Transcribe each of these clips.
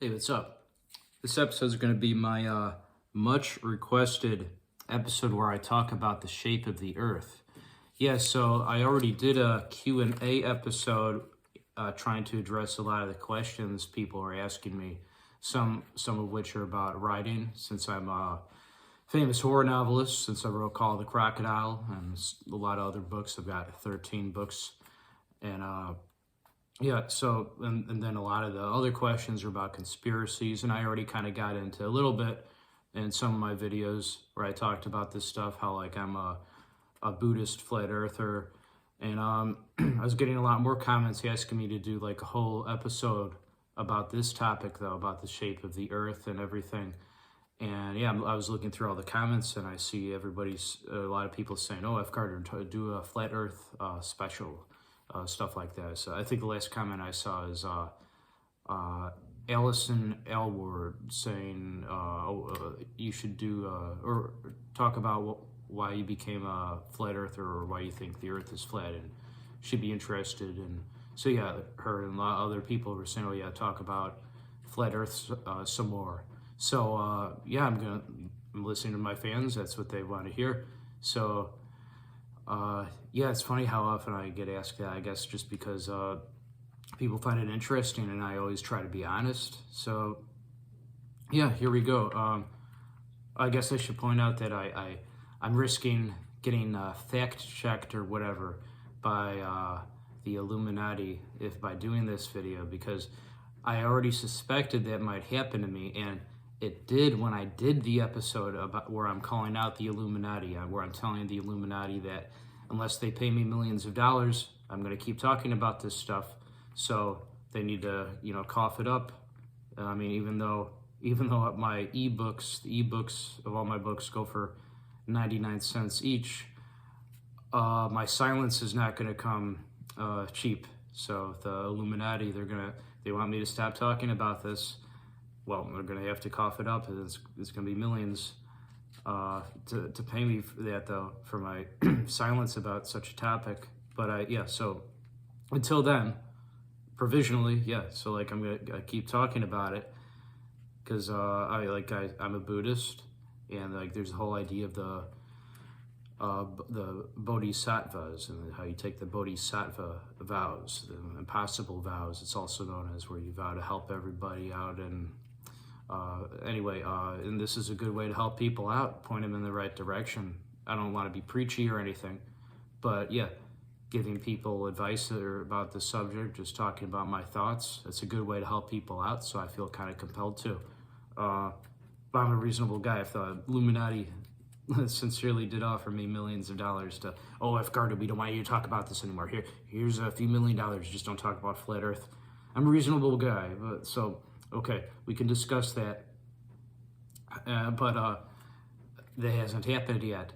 Hey, what's up? This episode is going to be my much requested episode where I talk about the shape of the Earth. Yeah, so I already did a Q&A episode trying to address a lot of the questions people are asking me, some of which are about writing, since I'm a famous horror novelist, since I wrote Call of the Crocodile and a lot of other books. I've got 13 books, and yeah, so, and then a lot of the other questions are about conspiracies, and I already kind of got into a little bit in some of my videos where I talked about this stuff, how like I'm a Buddhist flat earther, and I was getting a lot more comments asking me to do like a whole episode about this topic though, about the shape of the earth and everything. And yeah, I was looking through all the comments and I see a lot of people saying, oh, F. Carter, do a flat earth special. Stuff like that. So I think the last comment I saw is Allison Elward saying, you should do, or talk about why you became a flat earther or why you think the earth is flat, and she'd be interested. And so yeah, her and a lot of other people were saying, oh yeah, talk about flat earth some more. So yeah, I'm listening to my fans. That's what they want to hear. So yeah, it's funny how often I get asked that, I guess just because people find it interesting and I always try to be honest. So yeah, here we go. I guess I should point out that I'm risking getting fact-checked or whatever by the Illuminati by doing this video, because I already suspected that might happen to me, and it did when I did the episode about where I'm calling out the Illuminati, where I'm telling the Illuminati that unless they pay me millions of dollars, I'm going to keep talking about this stuff. So they need to, cough it up. I mean, even though my ebooks, the ebooks of all my books go for 99 cents each, my silence is not going to come cheap. So the Illuminati, they want me to stop talking about this. Well, they're going to have to cough it up. It's going to be millions to pay me for that, though, for my silence about such a topic. But yeah, so until then, provisionally, yeah. So like I'm gonna keep talking about it because I'm a Buddhist, and like there's the whole idea of the bodhisattvas and how you take the bodhisattva vows, the impossible vows. It's also known as where you vow to help everybody out. And anyway, and this is a good way to help people out, point them in the right direction. I don't want to be preachy or anything, but yeah, giving people advice about the subject, just talking about my thoughts, it's a good way to help people out, so I feel kind of compelled to. But I'm a reasonable guy. If the Illuminati sincerely did offer me millions of dollars to, oh, F. Carter, we don't want you to talk about this anymore. Here's a few $1 million, just don't talk about flat earth. I'm a reasonable guy, so okay, we can discuss that, but that hasn't happened yet,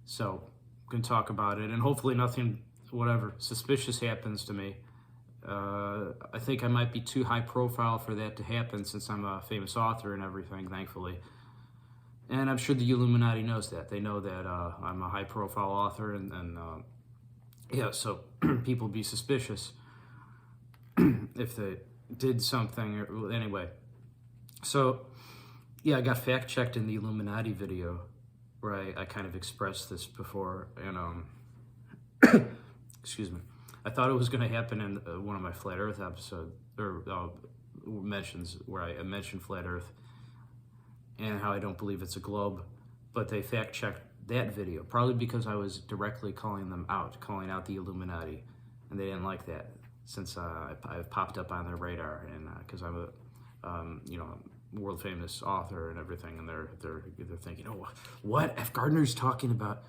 so we can talk about it, and hopefully nothing, whatever, suspicious happens to me. I think I might be too high profile for that to happen since I'm a famous author and everything, thankfully. And I'm sure the Illuminati knows that. They know that I'm a high profile author, and yeah, so people be suspicious if they did something, anyway. So yeah, I got fact checked in the Illuminati video where I kind of expressed this before, and excuse me, I thought it was going to happen in one of my flat earth episodes, or mentions where I mentioned flat earth and how I don't believe it's a globe, but they fact checked that video, probably because I was directly calling out the Illuminati, and they didn't like that, since I've popped up on their radar, and because I'm a world famous author and everything, and they're thinking, oh, what F. Gardner's talking about?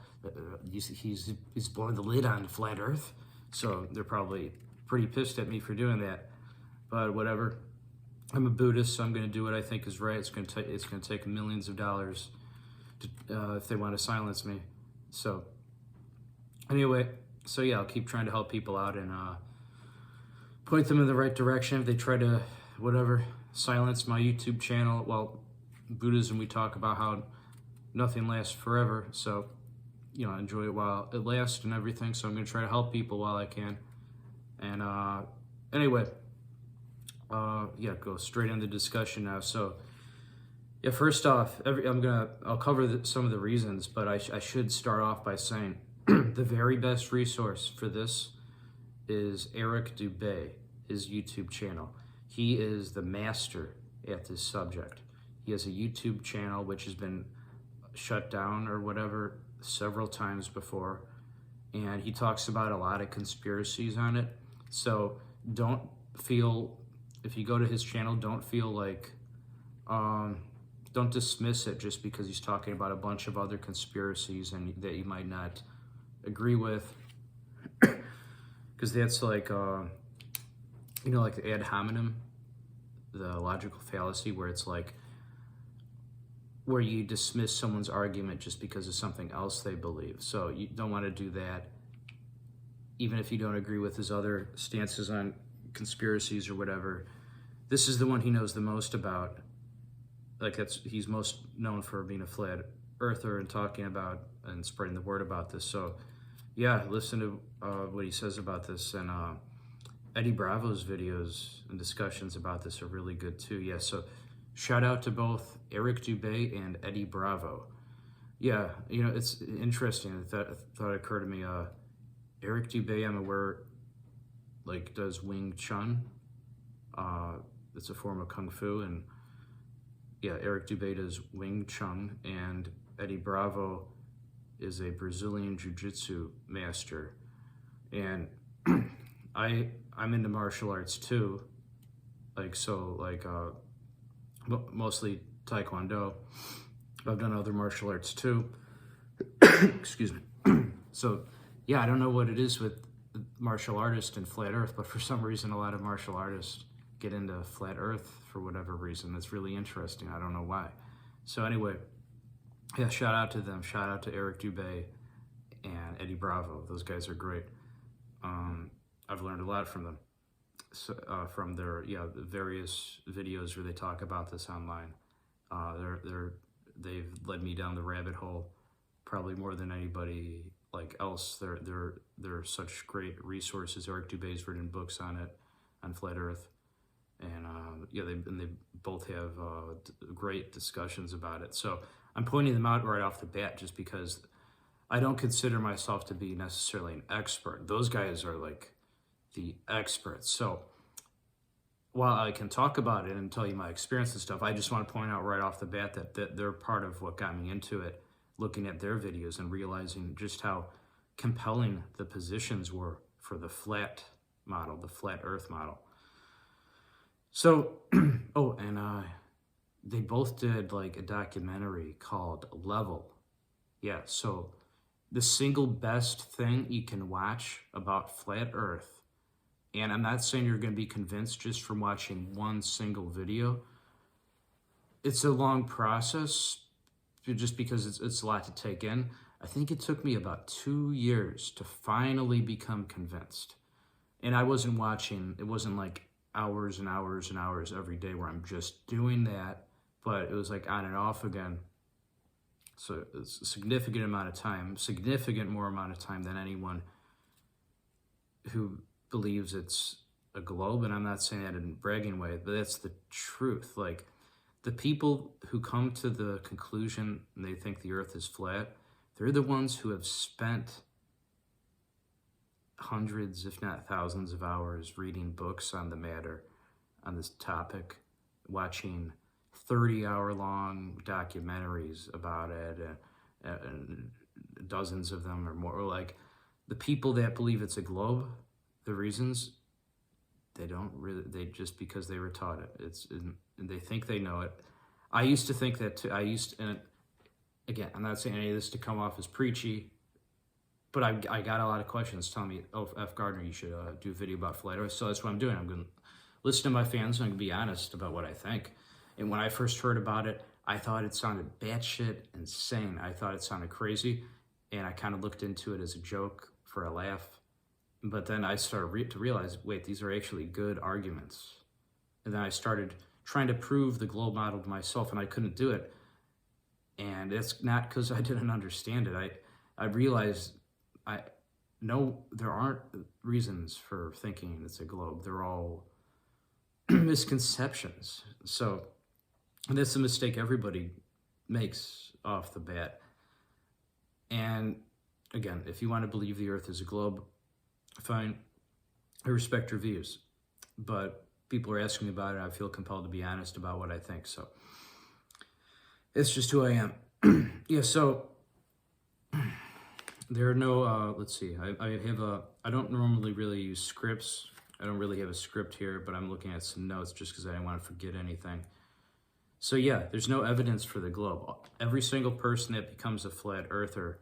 He's blowing the lid on flat Earth, so they're probably pretty pissed at me for doing that. But whatever, I'm a Buddhist, so I'm going to do what I think is right. It's going to take millions of dollars if they want to silence me. So anyway, so yeah, I'll keep trying to help people out and point them in the right direction. If they try to, whatever, silence my YouTube channel, well, Buddhism, we talk about how nothing lasts forever, so, enjoy it while it lasts and everything, so I'm going to try to help people while I can. And anyway, Yeah, go straight into discussion now. So, yeah, first off, I'll cover some of the reasons, but I should start off by saying the very best resource for this is Eric Dubay, his YouTube channel. He is the master at this subject. He has a YouTube channel which has been shut down or whatever several times before, and he talks about a lot of conspiracies on it. So don't feel, if you go to his channel, don't feel like, don't dismiss it just because he's talking about a bunch of other conspiracies and that you might not agree with, because that's like, like the ad hominem, the logical fallacy, where it's like, where you dismiss someone's argument just because of something else they believe. So you don't want to do that, even if you don't agree with his other stances on conspiracies or whatever. This is the one he knows the most about. Like, he's most known for being a flat earther and talking about and spreading the word about this. So yeah, listen to what he says about this. And Eddie Bravo's videos and discussions about this are really good too. Yeah, so shout out to both Eric Dubay and Eddie Bravo. Yeah, it's interesting. Thought it occurred to me, Eric Dubay, I'm aware, like, does Wing Chun. It's a form of Kung Fu, and yeah, Eric Dubay does Wing Chun, and Eddie Bravo is a Brazilian Jiu-Jitsu master. And I'm into martial arts too, mostly Taekwondo. I've done other martial arts too. Excuse me. So yeah, I don't know what it is with martial artists and flat earth, but for some reason a lot of martial artists get into flat earth for whatever reason. That's really interesting. I don't know why. So anyway, yeah, shout out to them. Shout out to Eric Dubay and Eddie Bravo. Those guys are great. I've learned a lot from them. So, from their the various videos where they talk about this online. They've led me down the rabbit hole probably more than anybody like else. They're such great resources. Eric Dubay's written books on it, on flat earth, and they both have great discussions about it. So I'm pointing them out right off the bat just because I don't consider myself to be necessarily an expert. Those guys are like the experts. So while I can talk about it and tell you my experience and stuff, I just want to point out right off the bat that they're part of what got me into it, looking at their videos and realizing just how compelling the positions were for the flat model, the flat earth model. So, they both did like a documentary called Level. Yeah, so the single best thing you can watch about flat earth, and I'm not saying you're going to be convinced just from watching one single video. It's a long process just because it's a lot to take in. I think it took me about 2 years to finally become convinced. And I wasn't watching, it wasn't like hours and hours and hours every day where I'm just doing that, but it was like on and off again. So it's a significant amount of time, significant more amount of time than anyone who believes it's a globe. And I'm not saying that in a bragging way, but that's the truth. Like, the people who come to the conclusion and they think the earth is flat, they're the ones who have spent hundreds, if not thousands of hours reading books on the matter, on this topic, watching 30-hour-long documentaries about it, and dozens of them or more. Like, the people that believe it's a globe, the reasons, they just because they were taught it. And they think they know it. I used to think that too. And again, I'm not saying any of this to come off as preachy, but I got a lot of questions telling me, oh, F. Gardner, you should do a video about flat earth. So that's what I'm doing. I'm going to listen to my fans and I'm going to be honest about what I think. And when I first heard about it, I thought it sounded batshit insane. I thought it sounded crazy. And I kind of looked into it as a joke for a laugh. But then I started to realize, wait, these are actually good arguments. And then I started trying to prove the globe model to myself, and I couldn't do it. And it's not because I didn't understand it. I realized there aren't reasons for thinking it's a globe. They're all misconceptions. So and that's a mistake everybody makes off the bat. And again, if you want to believe the Earth is a globe, fine. I respect your views. But people are asking me about it. I feel compelled to be honest about what I think. So it's just who I am. Yeah, so there are no, let's see. I don't normally really use scripts. I don't really have a script here, but I'm looking at some notes just because I didn't want to forget anything. So yeah, there's no evidence for the globe. Every single person that becomes a flat earther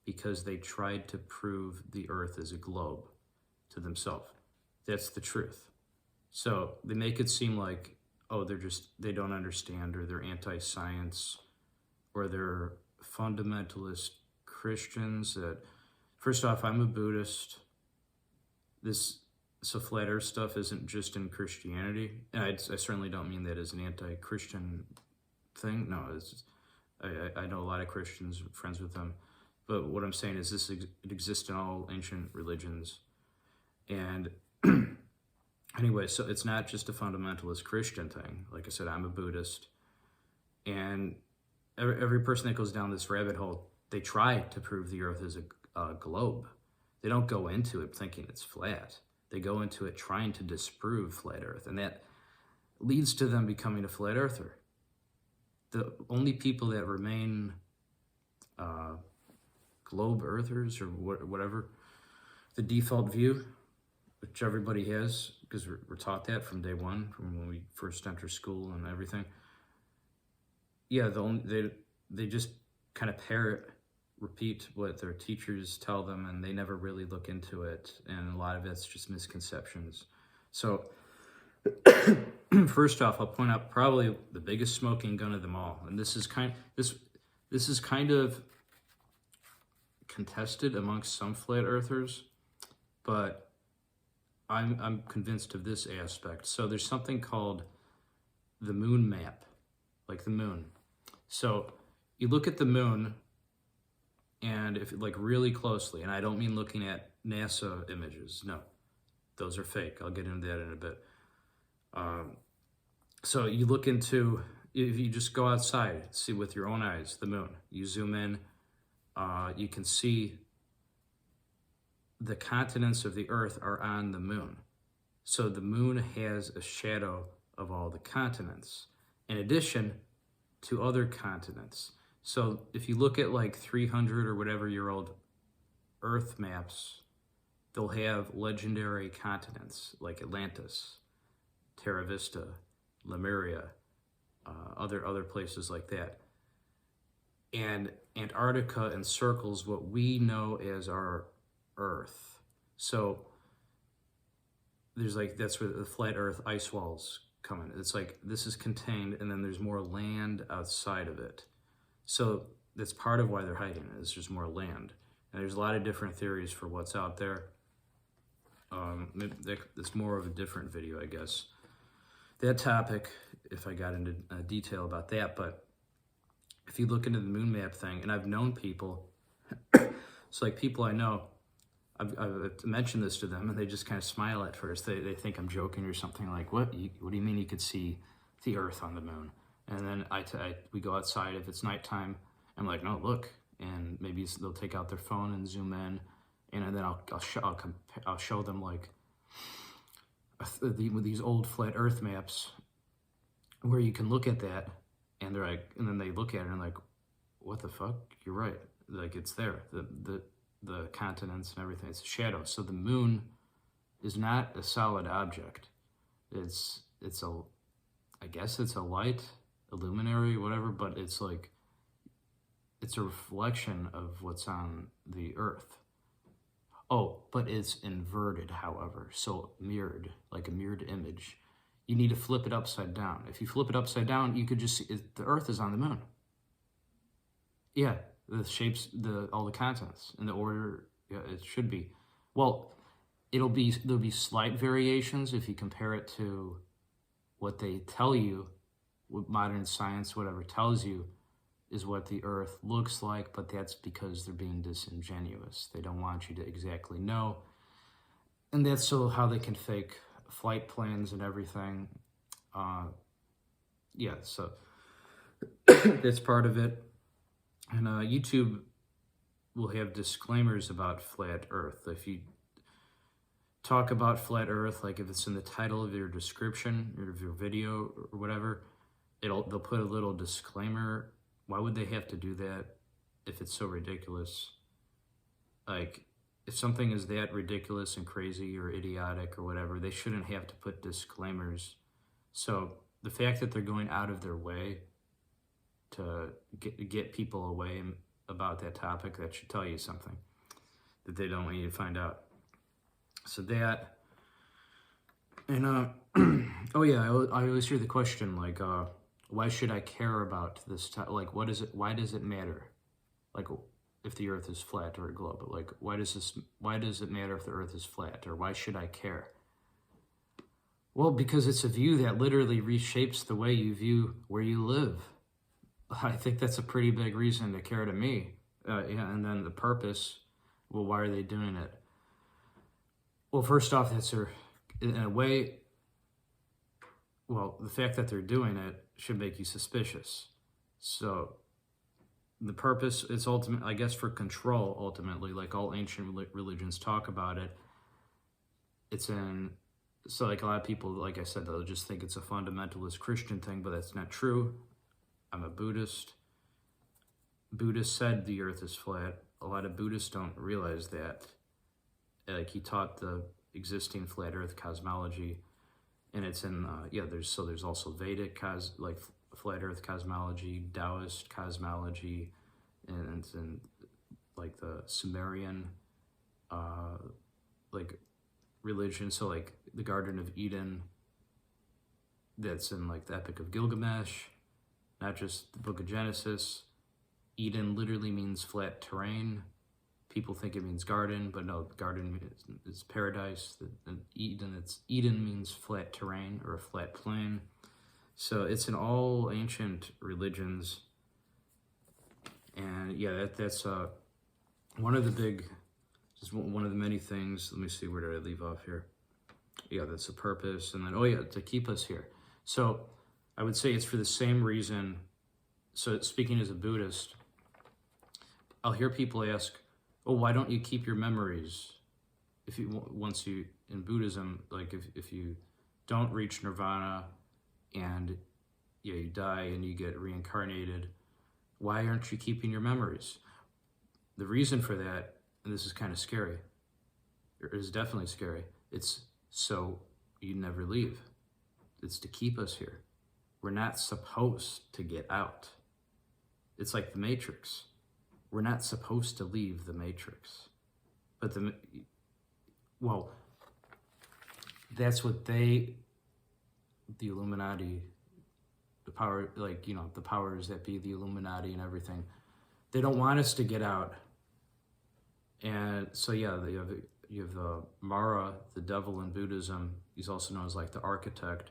because they tried to prove the Earth is a globe to themselves. That's the truth. So they make it seem like, oh, they don't understand, or they're anti-science, or they're fundamentalist Christians that, first off, I'm a Buddhist. So flat earth stuff isn't just in Christianity. And I certainly don't mean that as an anti-Christian thing. No, I know a lot of Christians, friends with them. But what I'm saying is it exists in all ancient religions. And anyway, so it's not just a fundamentalist Christian thing. Like I said, I'm a Buddhist. And every person that goes down this rabbit hole, they try to prove the Earth is a globe. They don't go into it thinking it's flat. They go into it trying to disprove flat Earth. And that leads to them becoming a flat earther. The only people that remain globe earthers, or whatever, the default view, which everybody has, because we're taught that from day one, from when we first enter school and everything. Yeah, they just kind of parrot, repeat what their teachers tell them, and they never really look into it, and a lot of it's just misconceptions. So first off, I'll point out probably the biggest smoking gun of them all, and this is kind of contested amongst some flat earthers, but I'm convinced of this aspect. So there's something called the moon map, like the moon. So you look at the moon, and if like really closely, and I don't mean looking at NASA images, no, those are fake. I'll get into that in a bit. So you look into, if you just go outside, see with your own eyes, the moon, you zoom in, you can see the continents of the Earth are on the moon. So the moon has a shadow of all the continents, in addition to other continents. So if you look at like 300 or whatever year old Earth maps, they'll have legendary continents like Atlantis, Terra Vista, Lemuria, other places like that. And Antarctica encircles what we know as our Earth. So there's like, that's where the flat Earth ice walls come in. It's like this is contained, and then there's more land outside of it. So that's part of why they're hiding it. It's just more land. And there's a lot of different theories for what's out there. It's more of a different video, I guess. That topic, if I got into detail about that, but if you look into the moon map thing, and I've known people, it's like people I know, I've mentioned this to them, and they just kind of smile at first. They think I'm joking or something, like, what do you mean you could see the Earth on the moon? And then we go outside. If it's nighttime, I'm like, no, look. And maybe they'll take out their phone and zoom in, and then I'll show them like with these old flat Earth maps where you can look at that, and they're like, and then they look at it and like, what the fuck? You're right. Like, it's there. The continents and everything. It's a shadow. So the moon is not a solid object. I guess it's a light, a luminary, whatever, but it's like, it's a reflection of what's on the Earth. Oh, but it's inverted, however, so mirrored, like a mirrored image. You need to flip it upside down. If you flip it upside down, you could just see the Earth is on the moon. Yeah, the shapes, all the continents in the order, yeah, it should be. Well, there'll be slight variations if you compare it to what they tell you, what modern science, whatever tells you, is what the Earth looks like, but that's because they're being disingenuous. They don't want you to exactly know. And that's so how they can fake flight plans and everything. Yeah, so that's part of it. And YouTube will have disclaimers about flat Earth. If you talk about flat Earth, like if it's in the title of your description or of your video or whatever, they'll put a little disclaimer. Why would they have to do that if it's so ridiculous? Like, if something is that ridiculous and crazy or idiotic or whatever, they shouldn't have to put disclaimers. So the fact that they're going out of their way to get people away about that topic, that should tell you something that they don't want you to find out. So that, and oh yeah, I always hear the question, like, why should I care about this? Like, what is it? Why does it matter? Like, if the Earth is flat or a globe, but like, why does it matter if the Earth is flat, or why should I care? Well, because it's a view that literally reshapes the way you view where you live. I think that's a pretty big reason to care to me. Yeah, and then the purpose. Well, why are they doing it? Well, first off, that's in a way. Well, the fact that they're doing it should make you suspicious. So the purpose is ultimate, I guess, for control, ultimately, like all ancient religions talk about it. So like a lot of people, like I said, they'll just think it's a fundamentalist Christian thing, but that's not true. I'm a Buddhist. Buddhist said the Earth is flat. A lot of Buddhists don't realize that. Like, he taught the existing flat Earth cosmology, and it's in there's also Vedic flat Earth cosmology, Taoist cosmology, and it's in like the Sumerian like religion. So like the Garden of Eden, that's in like the Epic of Gilgamesh, not just the Book of Genesis. Eden literally means flat terrain. People think it means garden, but no, garden is paradise. And Eden means flat terrain or a flat plain. So it's in all ancient religions. And yeah, that's one of the many things. Let me see, where did I leave off here? Yeah, that's the purpose. And then, to keep us here. So I would say it's for the same reason. So speaking as a Buddhist, I'll hear people ask, oh, why don't you keep your memories? In Buddhism, like if you don't reach nirvana and you die and you get reincarnated, why aren't you keeping your memories? The reason for that, and this is kind of scary, it is definitely scary, it's so you never leave. It's to keep us here. We're not supposed to get out. It's like the Matrix. We're not supposed to leave the Matrix. But that's what the Illuminati, the power, the powers that be, the Illuminati and everything, they don't want us to get out. And so yeah, you have the Mara, the devil in Buddhism. He's also known as like the architect,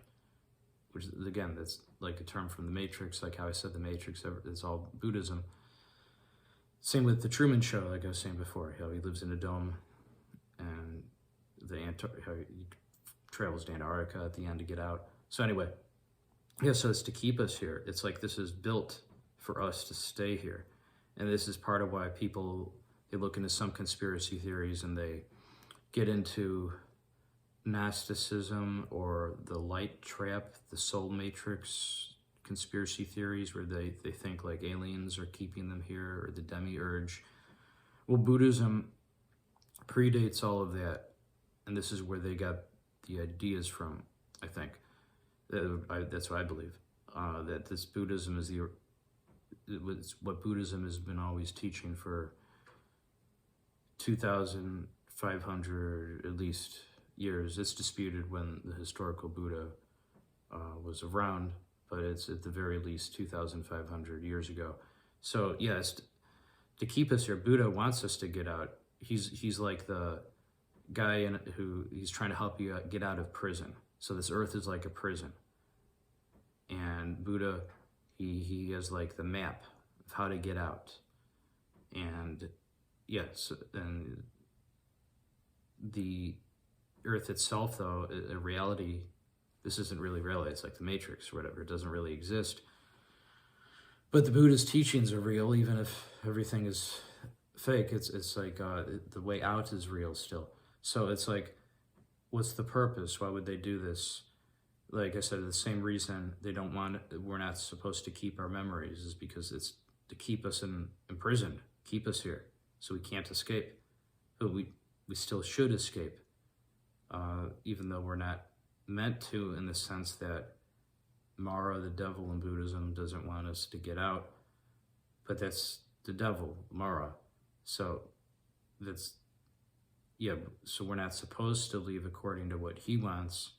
which again, that's like a term from the Matrix, like how I said the Matrix, it's all Buddhism. Same with the Truman Show, like I was saying before, how he lives in a dome and how he travels to Antarctica at the end to get out. So anyway, yeah, so it's to keep us here. It's like this is built for us to stay here. And this is part of why they look into some conspiracy theories and they get into Gnosticism or the light trap, the soul matrix conspiracy theories, where they think like aliens are keeping them here, or the demiurge. Well, Buddhism predates all of that, and this is where they got the ideas from, I think. That's what I believe, that this Buddhism it's what Buddhism has been always teaching for 2,500 at least years. It's disputed when the historical Buddha was around, but it's at the very least 2,500 years ago. So yes, to keep us here, Buddha wants us to get out. He's like the guy who he's trying to help you get out of prison. So this earth is like a prison, and Buddha, he has like the map of how to get out. And yes, and Earth itself, though, a reality, this isn't really reality. It's like the Matrix or whatever. It doesn't really exist. But the Buddhist teachings are real, even if everything is fake. It's like the way out is real still. So it's like, what's the purpose? Why would they do this? Like I said, the same reason we're not supposed to keep our memories is because it's to keep us imprisoned, keep us here, so we can't escape. But we still should escape, even though we're not meant to, in the sense that Mara, the devil in Buddhism, doesn't want us to get out. But that's the devil, Mara. So so we're not supposed to leave according to what he wants.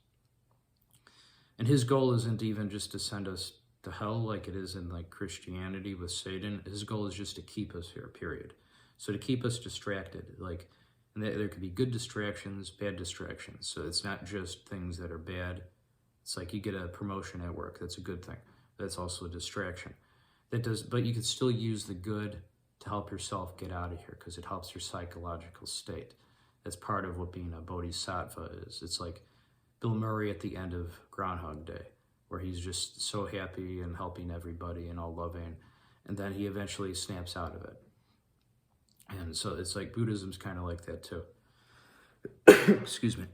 And his goal isn't even just to send us to hell like it is in like Christianity with Satan. His goal is just to keep us here, period. So to keep us distracted, like, and there could be good distractions, bad distractions. So it's not just things that are bad. It's like you get a promotion at work. That's a good thing. That's also a distraction. But you could still use the good to help yourself get out of here because it helps your psychological state. That's part of what being a bodhisattva is. It's like Bill Murray at the end of Groundhog Day, where he's just so happy and helping everybody and all loving, and then he eventually snaps out of it. And so it's like Buddhism's kind of like that too. Excuse me.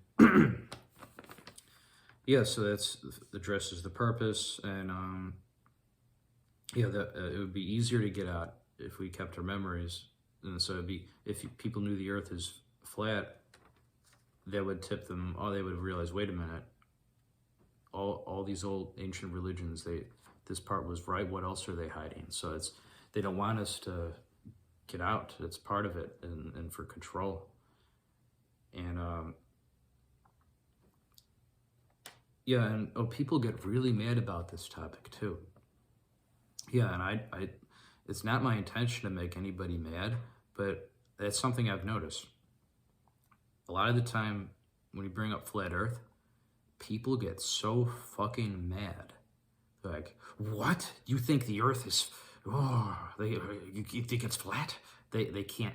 Yeah, so that's addresses the purpose, and it would be easier to get out if we kept our memories. And so it'd be, if people knew the Earth is flat, that would tip them. Oh, they would realize, wait a minute. All these old ancient religions, this part was right. What else are they hiding? So they don't want us to get out. It's part of it, and for control. And people get really mad about this topic too. Yeah, and it's not my intention to make anybody mad, but that's something I've noticed. A lot of the time when you bring up flat Earth, people get so fucking mad. They're like, what? You think the Earth is, you think it's flat? They can't,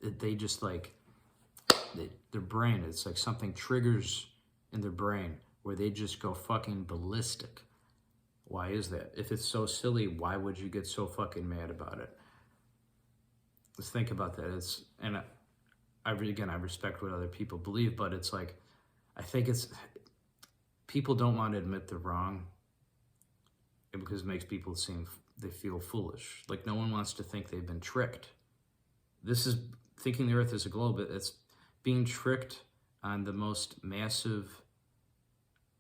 they just like, their brain, it's like something triggers in their brain where they just go fucking ballistic. Why is that? If it's so silly, why would you get so fucking mad about it? Let's think about that. I respect what other people believe, but it's like, I think people don't want to admit they're wrong because it makes people they feel foolish. Like no one wants to think they've been tricked. This is thinking the Earth is a globe. It's being tricked on the most massive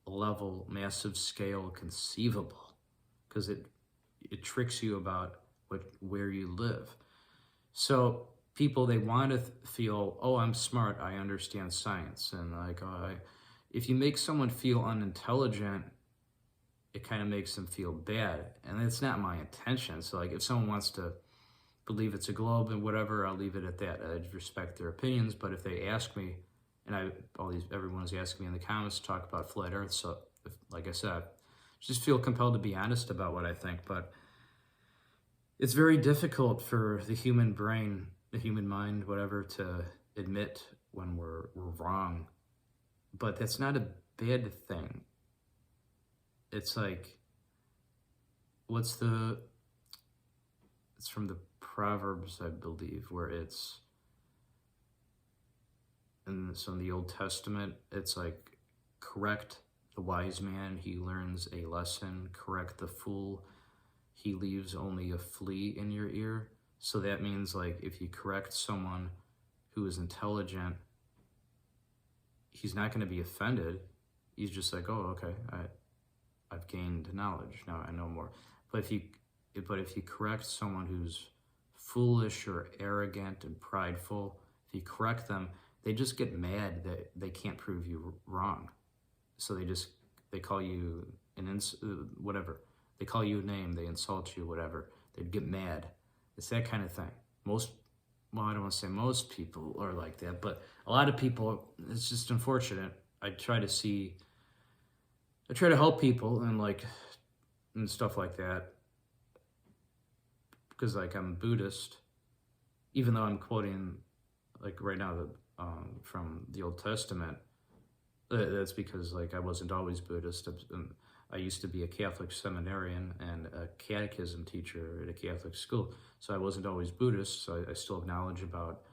level, massive scale conceivable, because it tricks you about where you live. So people, they want to feel, oh, I'm smart, I understand science, and like, if you make someone feel unintelligent, it kind of makes them feel bad, and it's not my intention. So like, if someone wants to believe it's a globe and whatever, I'll leave it at that. I respect their opinions, but if they ask me, and everyone's asking me in the comments to talk about flat Earth, so like I said, just feel compelled to be honest about what I think. But it's very difficult for the human brain, the human mind, whatever, to admit when we're wrong. But that's not a bad thing. It's like, it's from the Proverbs, I believe, where it's, and so in the Old Testament, it's like, correct the wise man, he learns a lesson. Correct the fool, he leaves only a flea in your ear. So that means like, if you correct someone who is intelligent, he's not going to be offended. He's just like, oh, okay, I've gained knowledge, now I know more. But if you correct someone who's foolish or arrogant and prideful, if you correct them, they just get mad that they can't prove you wrong. So they call you whatever. They call you a name, they insult you, whatever. They'd get mad. It's that kind of thing. I don't want to say most people are like that, but a lot of people, it's just unfortunate. I try to help people and stuff like that. Because like I'm Buddhist, even though I'm quoting like right now from the Old Testament, That's because like I wasn't always Buddhist. I used to be a Catholic seminarian and a catechism teacher at a Catholic school, so I wasn't always Buddhist. So I still have knowledge about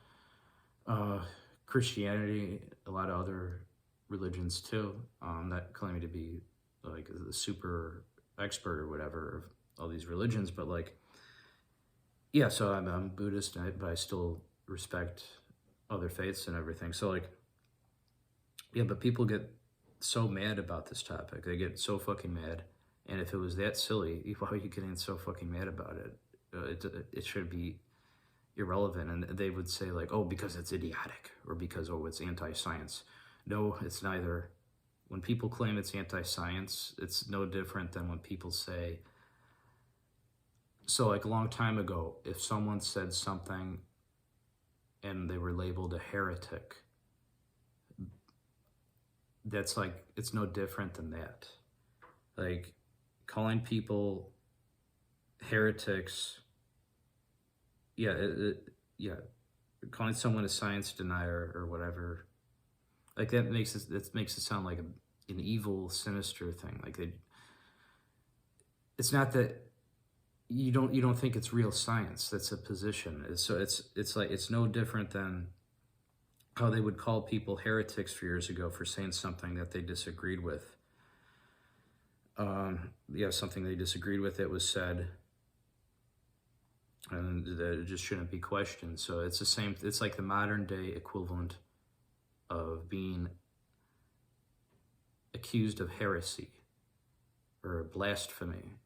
Christianity, a lot of other religions too. I'm not claiming to be like the super expert or whatever of all these religions, but like, yeah. So I'm Buddhist, but I still respect other faiths and everything. So like, yeah, but people get so mad about this topic. They get so fucking mad. And if it was that silly, why are you getting so fucking mad about it? It should be irrelevant. And they would say like, oh, because it's idiotic, or because, oh, it's anti-science. No, it's neither. When people claim it's anti-science, it's no different than when people say, so like a long time ago, if someone said something and they were labeled a heretic, that's like, it's no different than that. Like calling people heretics, yeah, yeah, calling someone a science denier or whatever, like that makes it sound like an evil, sinister thing. Like it's not that you don't think it's real science. That's a position. So it's like, it's no different than how they would call people heretics for years ago for saying something that they disagreed with. Something they disagreed with that was said, and that it just shouldn't be questioned. So it's the same. It's like the modern day equivalent of being accused of heresy or blasphemy,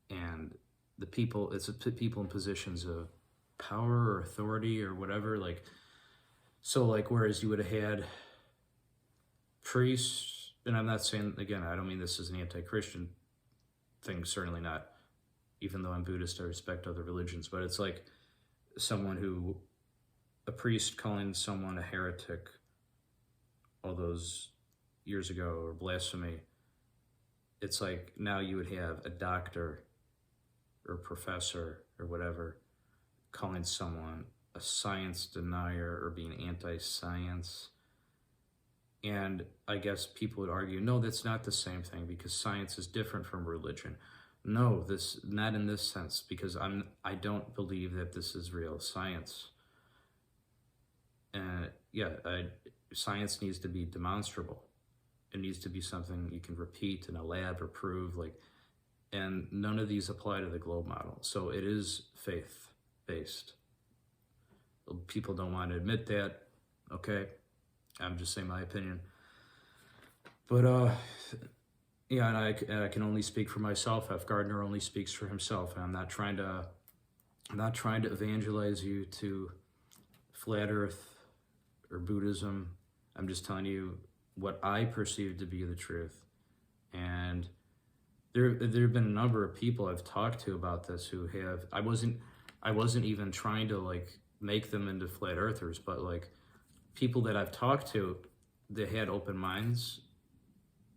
and the people, it's people in positions of power or authority or whatever, like, so like, whereas you would have had priests, and I'm not saying, again, I don't mean this as an anti-Christian thing, certainly not, even though I'm Buddhist, I respect other religions, but it's like a priest calling someone a heretic all those years ago, or blasphemy. It's like now you would have a doctor or professor or whatever calling someone a science denier or being anti-science. And I guess people would argue, no, that's not the same thing because science is different from religion. No, not in this sense, because I don't believe that this is real science. And science needs to be demonstrable. It needs to be something you can repeat in a lab or prove, like, and none of these apply to the globe model. So it is faith-based. People don't want to admit that, okay? I'm just saying my opinion. But, and I can only speak for myself. F. Gardner only speaks for himself. And I'm not trying to evangelize you to flat earth or Buddhism. I'm just telling you what I perceive to be the truth. And there have been a number of people I've talked to about this who have, I wasn't even trying to like make them into flat earthers, but like people that I've talked to, they had open minds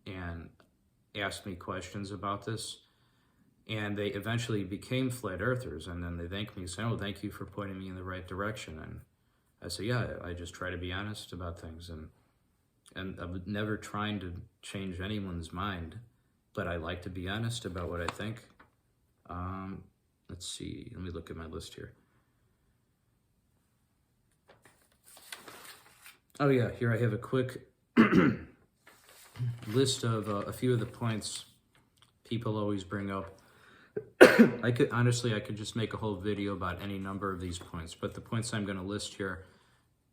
and asked me questions about this, and they eventually became flat earthers, and then they thanked me, saying, oh, thank you for pointing me in the right direction. And I said, yeah, I just try to be honest about things, and I'm never trying to change anyone's mind, but I like to be honest about what I think. Let's see, let me look at my list here. Oh yeah, here I have a quick list of a few of the points people always bring up. I could just make a whole video about any number of these points, but the points I'm going to list here,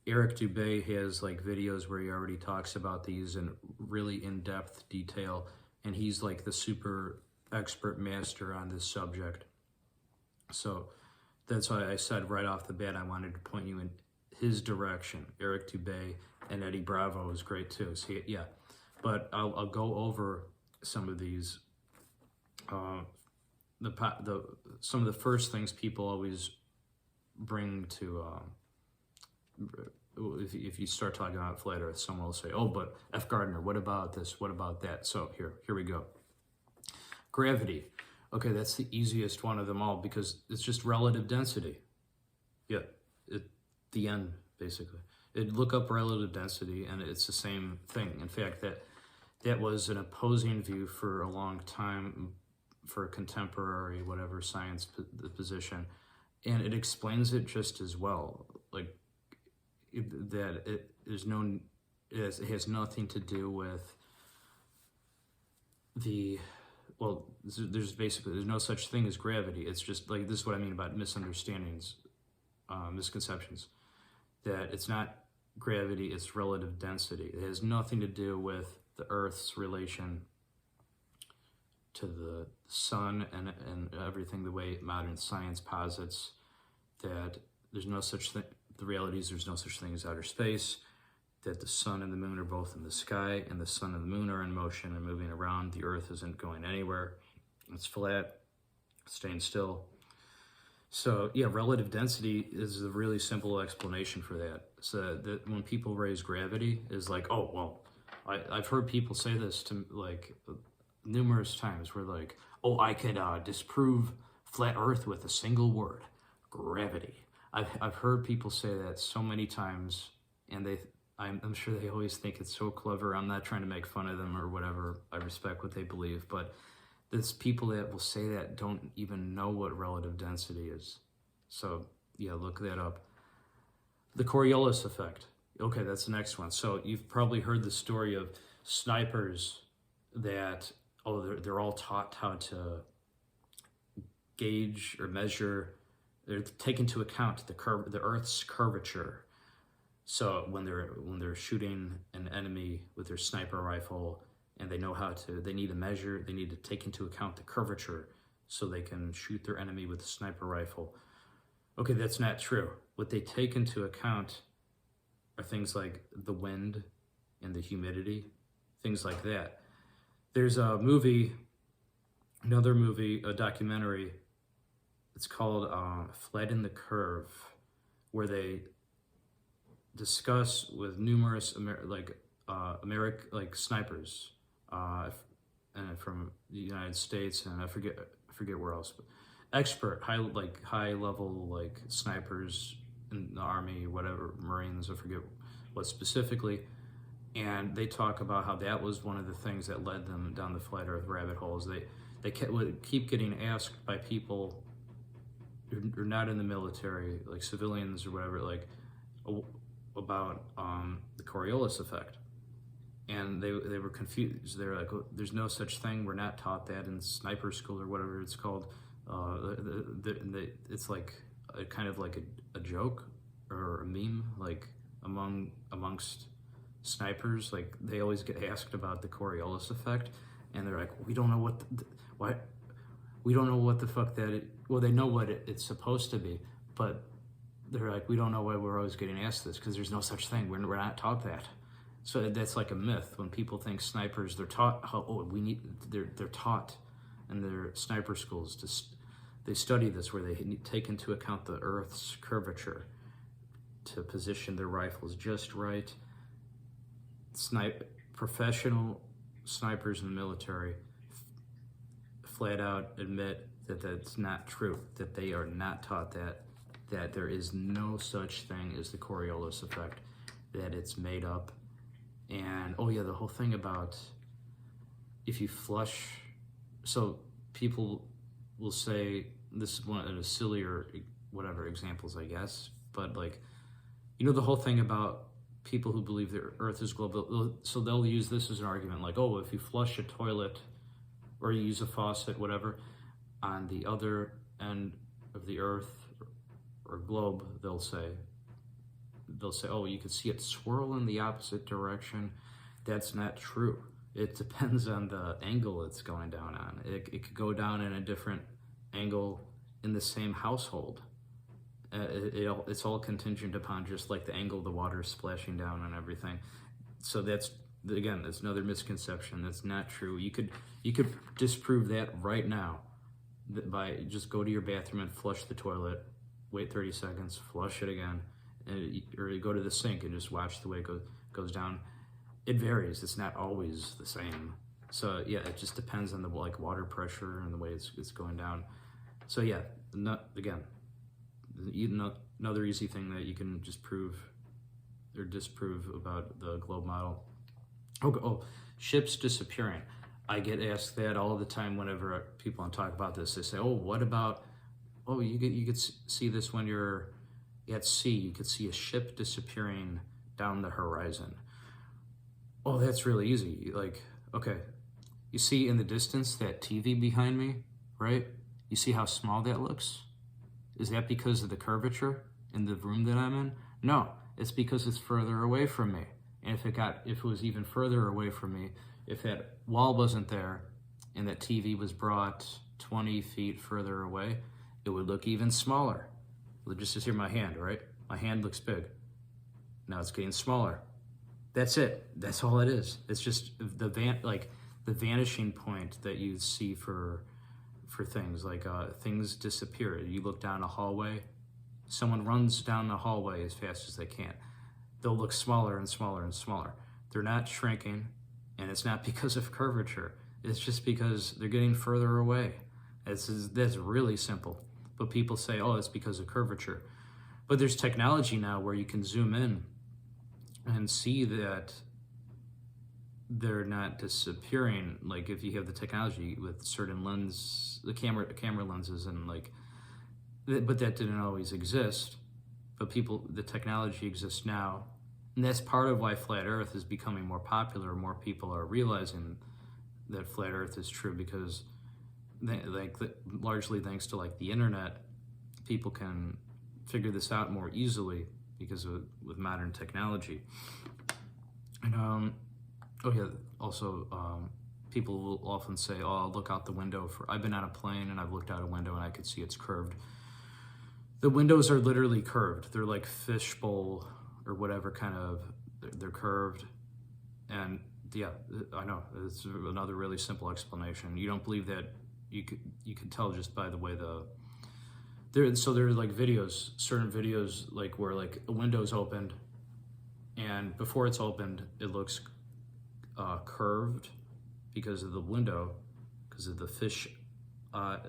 Eric Dubay has like videos where he already talks about these in really in-depth detail, and he's like the super expert master on this subject. So that's why I said right off the bat I wanted to point you in his direction. Eric Dubay and Eddie Bravo is great too. So yeah, but I'll go over some of these. Some of the first things people always bring to if you start talking about flat Earth, someone will say, "Oh, but F. Gardner, what about this? What about that?" So here we go. Gravity. Okay, that's the easiest one of them all because it's just relative density. Yeah, the end basically. Look up relative density, and it's the same thing. In fact, that was an opposing view for a long time for a contemporary whatever science position, and it explains it just as well. Like it has nothing to do with there's no such thing as gravity. It's just like, this is what I mean about misunderstandings, misconceptions, that it's not gravity, it's relative density. It has nothing to do with the Earth's relation to the sun and everything, the way modern science posits that there's no such thing. The reality is there's no such thing as outer space, that the sun and the moon are both in the sky, and the sun and the moon are in motion and moving around. The Earth isn't going anywhere. It's flat, staying still. So yeah, relative density is a really simple explanation for that. So that when people raise gravity, is like, oh, well, I've heard people say this to like numerous times, where like, oh, I could disprove flat Earth with a single word, gravity. I've heard people say that so many times, and I'm sure they always think it's so clever. I'm not trying to make fun of them or whatever. I respect what they believe, but there's people that will say that don't even know what relative density is. So yeah, look that up. The Coriolis effect. Okay, that's the next one. So you've probably heard the story of snipers that, they're all taught how to gauge or measure, they're take into account the Earth's curvature. So when they're shooting an enemy with their sniper rifle, and they need to measure, they need to take into account the curvature so they can shoot their enemy with a sniper rifle. Okay, that's not true. What they take into account are things like the wind and the humidity, things like that. There's a documentary, it's called Flatten the Curve, where they discuss with numerous snipers and from the United States, and I forget where else, but expert high level snipers in the Army, whatever, Marines, I forget what specifically, and they talk about how that was one of the things that led them down the flat Earth rabbit holes. They keep getting asked by people who are not in the military, like civilians or whatever, about the Coriolis effect, and they were confused. They're like, oh, there's no such thing. We're not taught that in sniper school or whatever it's called. It's like kind of like a joke or a meme, like amongst snipers. Like they always get asked about the Coriolis effect, and they're like, we don't know we don't know what the fuck that it. Well, they know what it's supposed to be, but they're like, we don't know why we're always getting asked this, because there's no such thing. We're not taught that. So that's like a myth. When people think snipers, they're taught they're taught in their sniper schools they study this, where they take into account the Earth's curvature to position their rifles just right. Professional snipers in the military flat out admit that that's not true, that they are not taught that there is no such thing as the Coriolis effect, that it's made up. And oh yeah, the whole thing about if you flush, so people will say, this is one of the sillier whatever examples, I guess, but the whole thing about people who believe the Earth is global, so they'll use this as an argument, like, oh, if you flush a toilet or you use a faucet, whatever, on the other end of the Earth or globe, they'll say, oh, you can see it swirl in the opposite direction. That's not true. It depends on the angle it's going down on. It could go down in a different angle in the same household. It's all contingent upon just like the angle the water is splashing down and everything. So that's another misconception. That's not true. You could disprove that right now by just go to your bathroom and flush the toilet, wait 30 seconds, flush it again, or you go to the sink and just watch the way it goes down. It varies. It's not always the same. So yeah, it just depends on the water pressure and the way it's going down. So yeah, another easy thing that you can just prove or disprove about the globe model. Oh, ships disappearing. I get asked that all the time whenever people talk about this. They say, "Oh, what about? Oh, you could see this when you're at sea. You could see a ship disappearing down the horizon." Oh, that's really easy. Like, okay, you see in the distance that TV behind me, right? You see how small that looks? Is that because of the curvature in the room that I'm in? No, it's because it's further away from me. And if it was even further away from me, if that wall wasn't there and that TV was brought 20 feet further away, it would look even smaller. Just here, my hand, right? My hand looks big. Now it's getting smaller. That's it. That's all it is. It's just the vanishing point that you see for things. Like things disappear. You look down a hallway. Someone runs down the hallway as fast as they can. They'll look smaller and smaller and smaller. They're not shrinking, and it's not because of curvature. It's just because they're getting further away. That's really simple. But people say, oh, it's because of curvature. But there's technology now where you can zoom in and see that they're not disappearing. Like if you have the technology with certain the camera lenses, and but that didn't always exist. But the technology exists now. And that's part of why flat Earth is becoming more popular. More people are realizing that flat Earth is true because largely thanks to the internet, people can figure this out more easily with modern technology. And people will often say, "Oh, I'll look out the window I've been on a plane and I've looked out a window and I could see it's curved." The windows are literally curved. They're like fishbowl or whatever they're curved. And yeah, I know it's another really simple explanation. You don't believe that? You could tell just by the way there are videos, certain videos where a window's opened, and before it's opened, it looks curved because of the window, because of the fish eye,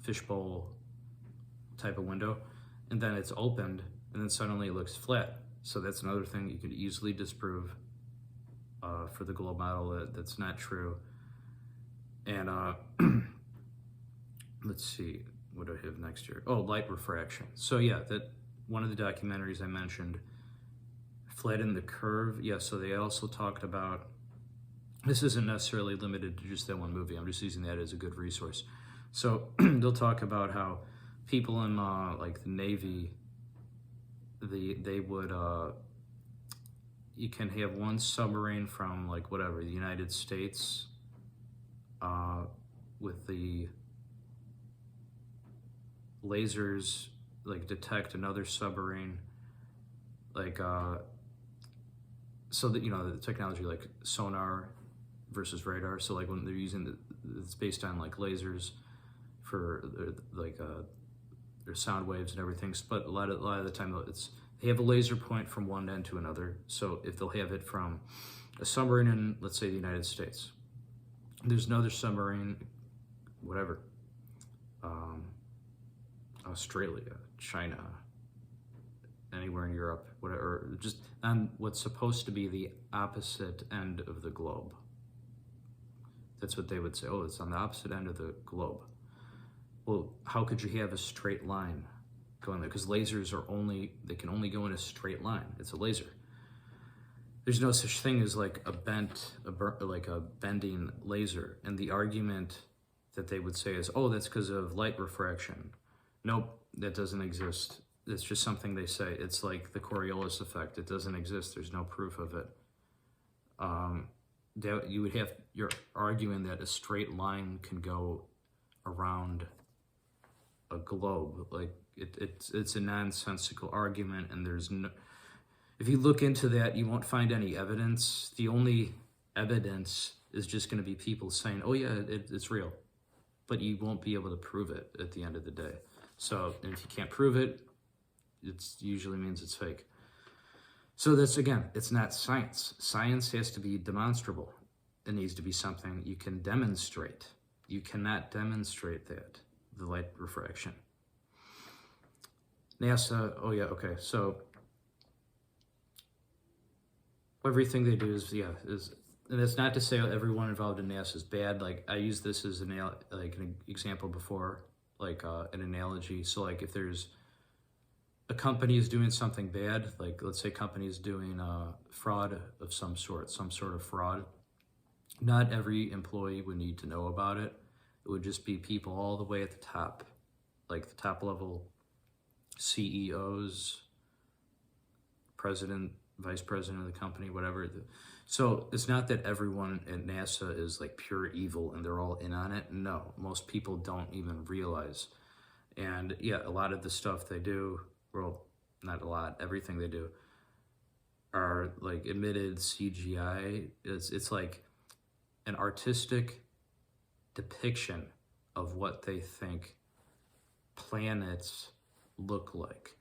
fishbowl type of window, and then it's opened, and then suddenly it looks flat. So that's another thing that you could easily disprove for the globe model that's not true. And let's see, what do I have next here? Oh, light refraction. So yeah, that one of the documentaries I mentioned, Flatten the Curve. Yeah, so they also talked about, this isn't necessarily limited to just that one movie. I'm just using that as a good resource. So they'll talk about how people in the Navy, they would, you can have one submarine from the United States with the lasers detect another submarine, so that the technology sonar versus radar. So when they're using it's based on lasers for their sound waves and everything. But a lot of the time they have a laser point from one end to another. So if they'll have it from a submarine in, let's say, the United States, there's another submarine, whatever, Australia, China, anywhere in Europe, whatever, just on what's supposed to be the opposite end of the globe. That's what they would say. Oh, it's on the opposite end of the globe. Well, how could you have a straight line going there? Because lasers they can only go in a straight line. It's a laser. There's no such thing as a bending laser. And the argument that they would say is, oh, that's because of light refraction. Nope, that doesn't exist. It's just something they say. It's like the Coriolis effect. It doesn't exist. There's no proof of it. You're arguing that a straight line can go around a globe. It's a nonsensical argument, and there's no. If you look into that, you won't find any evidence. The only evidence is just going to be people saying, "Oh yeah, it's real," but you won't be able to prove it at the end of the day. So, and if you can't prove it, it usually means it's fake. So that's, again, it's not science. Science has to be demonstrable. It needs to be something you can demonstrate. You cannot demonstrate that, the light refraction. NASA, oh yeah, okay, so everything they do is, and that's not to say everyone involved in NASA is bad. Like I used this as an example before, like an analogy. So like if there's a company is doing something bad, like let's say company is doing fraud of some sort of fraud, not every employee would need to know about it. It would just be people all the way at the top, like the top level CEOs, president, vice president of the company, whatever. So it's not that everyone at NASA is like pure evil and they're all in on it. No, most people don't even realize. And yeah, a lot of the stuff they do, well, not a lot, everything they do are like admitted CGI. It's like an artistic depiction of what they think planets look like.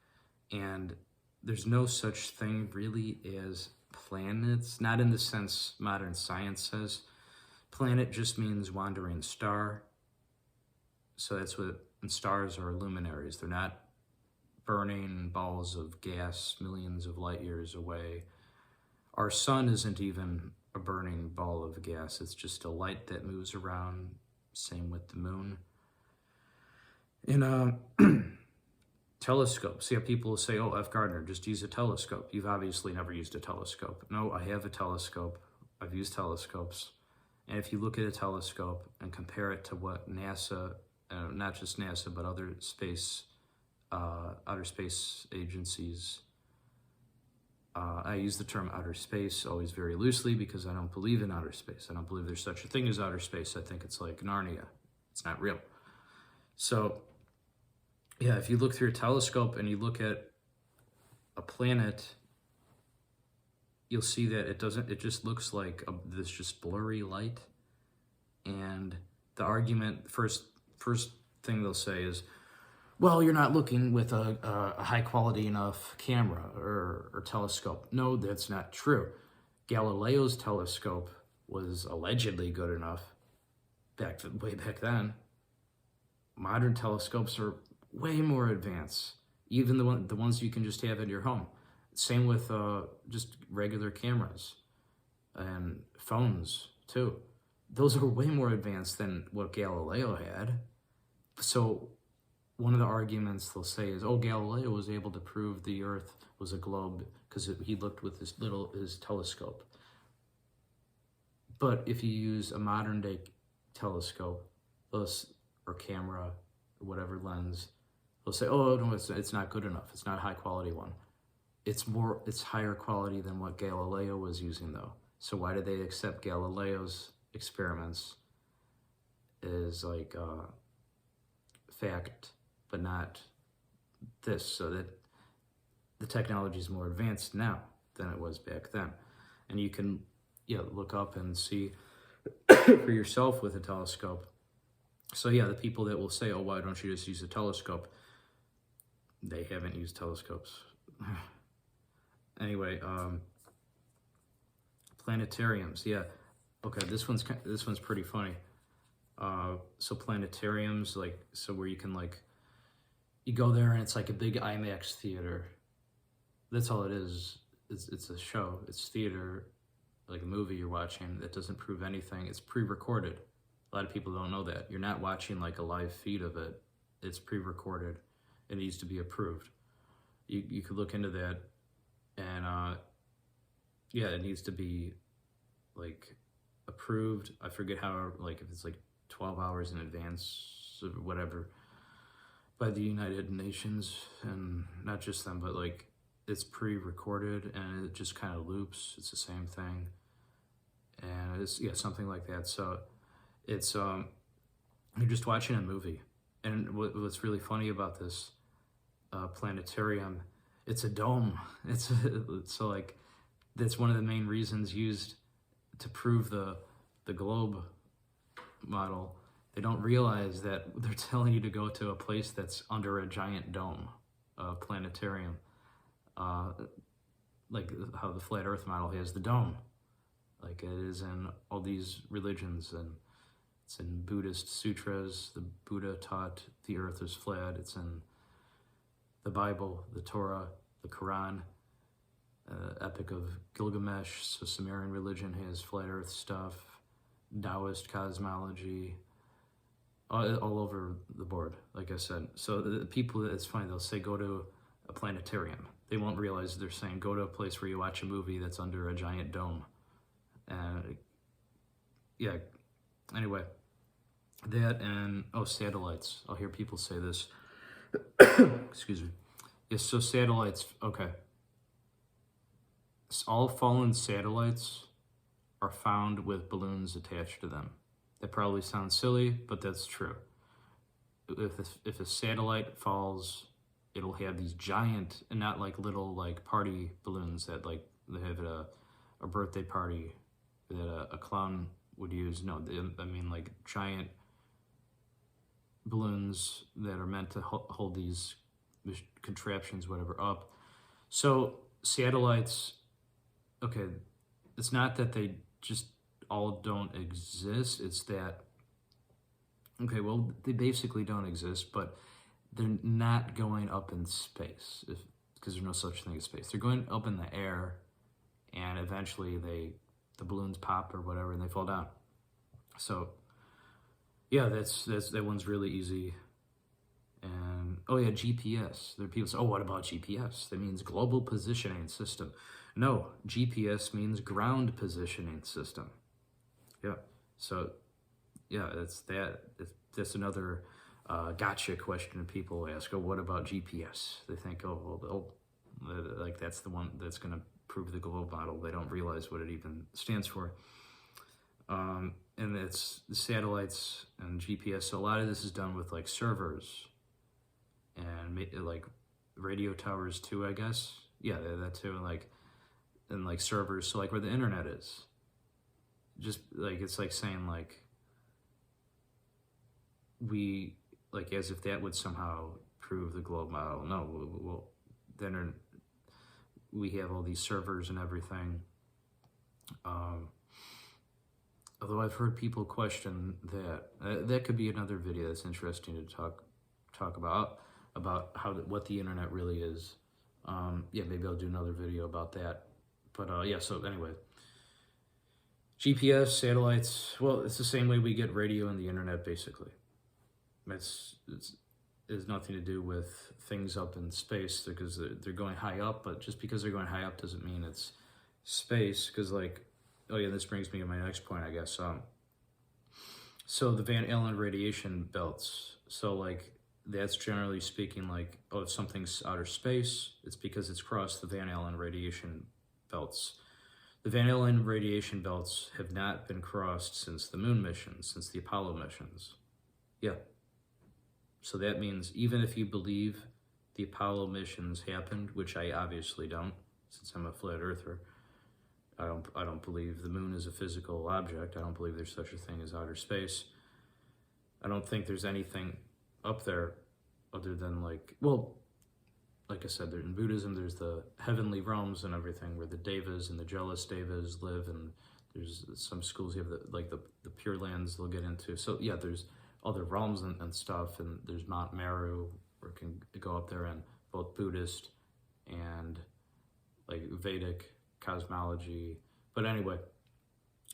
And there's no such thing really as planets, not in the sense modern science says. Planet just means wandering star. So that's what, and stars are luminaries. They're not burning balls of gas millions of light years away. Our sun isn't even a burning ball of gas. It's just a light that moves around. Same with the moon. In telescopes, yeah, people say, oh, F. Gardner, just use a telescope. You've obviously never used a telescope. No, I have a telescope. I've used telescopes. And if you look at a telescope and compare it to what NASA, not just NASA, but other space agencies, I use the term outer space always very loosely because I don't believe in outer space. I don't believe there's such a thing as outer space. I think it's like Narnia. It's not real. So, yeah, if you look through a telescope and you look at a planet, you'll see that it just looks like this just blurry light. And the argument, first thing they'll say is, well, you're not looking with a high quality enough camera or telescope. No, that's not true. Galileo's telescope was allegedly good enough way back then. Modern telescopes are way more advanced, even the ones you can just have in your home. Same with just regular cameras and phones too. Those are way more advanced than what Galileo had. So one of the arguments they'll say is, oh, Galileo was able to prove the Earth was a globe because he looked with his telescope. But if you use a modern day telescope or camera or whatever lens, they'll say, oh, no, it's not good enough. It's not a high quality one. It's higher quality than what Galileo was using though. So why did they accept Galileo's experiments as like fact, but not this? So that the technology is more advanced now than it was back then. And you can look up and see for yourself with a telescope. So yeah, the people that will say, oh, why don't you just use a telescope? They haven't used telescopes. Anyway, planetariums, yeah. Okay, this one's pretty funny. So planetariums, where you can you go there and it's like a big IMAX theater. That's all it is. It's a show. It's theater, like a movie you're watching that doesn't prove anything. It's pre-recorded. A lot of people don't know that. You're not watching like a live feed of it. It's pre-recorded. It needs to be approved. You could look into that, and it needs to be approved. I forget how, if it's 12 hours in advance or whatever, by the United Nations, and not just them, but it's pre-recorded and it just kind of loops. It's the same thing, and it's something like that. So it's you're just watching a movie. And what's really funny about this planetarium, it's a dome. That's one of the main reasons used to prove the globe model. They don't realize that they're telling you to go to a place that's under a giant dome, a planetarium, like how the flat Earth model has the dome, like it is in all these religions, and it's in Buddhist sutras. The Buddha taught the Earth is flat. It's in the Bible, the Torah, the Quran. Epic of Gilgamesh, so Sumerian religion has flat earth stuff, Taoist cosmology, all over the board, like I said. So the people, it's funny, they'll say go to a planetarium. They won't realize they're saying go to a place where you watch a movie that's under a giant dome. And yeah, anyway, that and, oh, satellites. I'll hear people say this. Excuse me. Yes, so satellites, okay. All fallen satellites are found with balloons attached to them. That probably sounds silly, but that's true. If a satellite falls, it'll have these giant, and not like little like party balloons that like they have at a birthday party that a clown would use. No, I mean like giant balloons that are meant to hold these contraptions, whatever, up. So satellites, okay, it's not that they just all don't exist, it's that, okay, well, they basically don't exist, but they're not going up in space, because there's no such thing as space. They're going up in the air, and eventually the balloons pop or whatever, and they fall down. So, yeah, that one's really easy. And, oh yeah, GPS. There are people say, oh, what about GPS? That means Global Positioning System. No, GPS means Ground Positioning System. Yeah, so, yeah, that's another gotcha question people ask. Oh, what about GPS? They think, like that's the one that's going to prove the globe model. They don't realize what it even stands for. And it's the satellites and GPS. So a lot of this is done with like servers and like radio towers too, I guess. Yeah, that too. And like servers. So like where the internet is. Just like, it's like saying like, we, like as if that would somehow prove the globe model. No, well, then we have all these servers and everything. Although I've heard people question that. That could be another video that's interesting to talk about what the internet really is. Yeah, maybe I'll do another video about that. But yeah, so anyway, GPS, satellites, well, it's the same way we get radio and the internet, basically. It has nothing to do with things up in space, because they're going high up, but just because they're going high up doesn't mean it's space, because like, oh yeah, this brings me to my next point, I guess. So the Van Allen radiation belts, so like, that's generally speaking like, oh, if something's outer space, it's because it's crossed the Van Allen radiation belts. The Van Allen radiation belts have not been crossed since the moon missions, since the Apollo missions. Yeah. So that means even if you believe the Apollo missions happened, which I obviously don't, since I'm a flat earther, I don't believe the moon is a physical object. I don't believe there's such a thing as outer space. I don't think there's anything up there other than like, well, like I said, in Buddhism, there's the heavenly realms and everything where the devas and the jealous devas live, and there's some schools you have the Pure Lands they'll get into. So yeah, there's other realms and stuff, and there's Mount Meru where it can go up there, and both Buddhist and like Vedic cosmology. But anyway,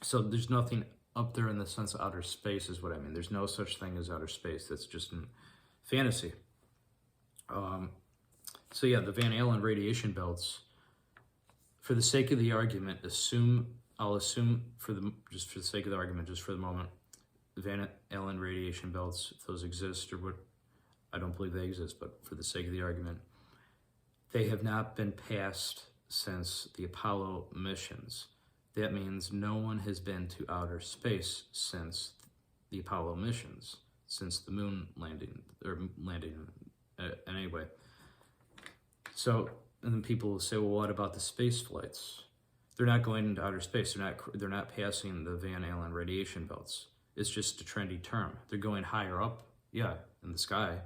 so there's nothing up there in the sense of outer space is what I mean. There's no such thing as outer space. That's just in fantasy. So yeah, the Van Allen radiation belts, for the sake of the argument, I'll assume just for the sake of the argument, just for the moment, the Van Allen radiation belts, if those exist or what, I don't believe they exist, but for the sake of the argument, they have not been passed since the Apollo missions. That means no one has been to outer space since the Apollo missions, since the moon landing, anyway. So, and then people will say, well, what about the space flights? They're not going into outer space. They're not passing the Van Allen radiation belts. It's just a trendy term. They're going higher up, yeah, in the sky,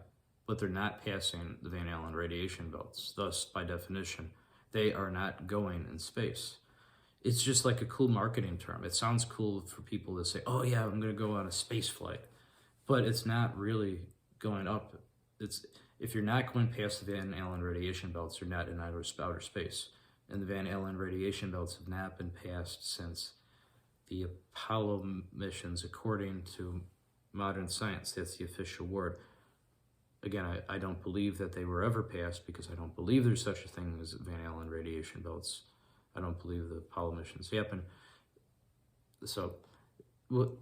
but they're not passing the Van Allen radiation belts. Thus, by definition, they are not going in space. It's just like a cool marketing term. It sounds cool for people to say, oh yeah, I'm going to go on a space flight. But it's not really going up. If you're not going past the Van Allen radiation belts, you're not in outer space. and the Van Allen radiation belts have not been passed since the Apollo missions, according to modern science. That's the official word. Again, I don't believe that they were ever passed because I don't believe there's such a thing as Van Allen radiation belts. I don't believe the Apollo missions happened. So, well,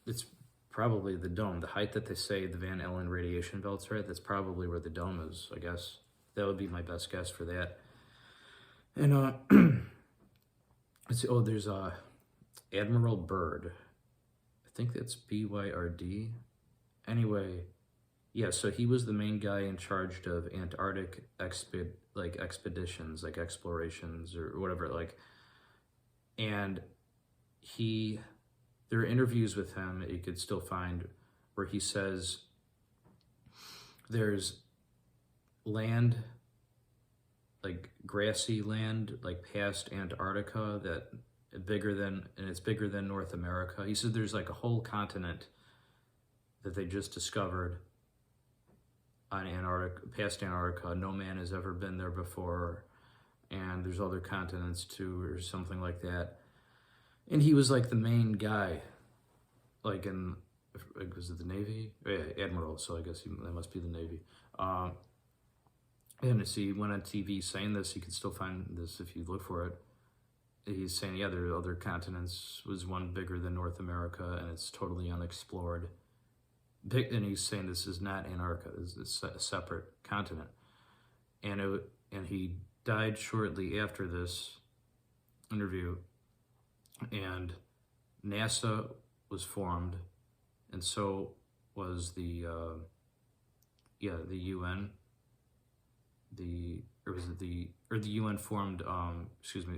it's probably the dome. The height that they say the Van Allen radiation belts are at, that's probably where the dome is, I guess. That would be my best guess for that. And, let's see, there's Admiral Byrd. I think that's B-Y-R-D. Anyway, yeah, so he was the main guy in charge of Antarctic expeditions, like explorations or whatever, like, and there are interviews with him that you could still find where he says there's land, like grassy land, like past Antarctica that it's bigger than North America. He said there's like a whole continent that they just discovered on Antarctica, past Antarctica. No man has ever been there before, and there's other continents too, or something like that. And he was like the main guy, like was it the Navy? Yeah, Admiral, so I guess that must be the Navy. And see, he went on TV saying this. You can still find this if you look for it. He's saying, yeah, there are other continents. Was one bigger than North America, and it's totally unexplored. And he's saying this is not Antarctica. This is a separate continent. And he died shortly after this interview. And NASA was formed, and so was the UN. The UN formed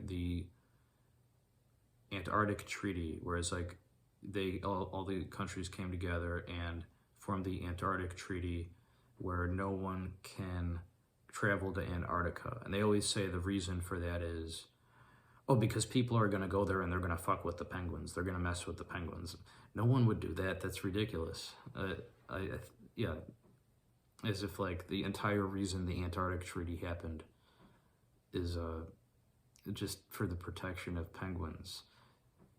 the Antarctic Treaty, whereas like all the countries came together and formed the Antarctic Treaty, where no one can travel to Antarctica. And they always say the reason for that is, because people are going to go there and they're going to fuck with the penguins. They're going to mess with the penguins. No one would do that. That's ridiculous. As if like the entire reason the Antarctic Treaty happened is just for the protection of penguins.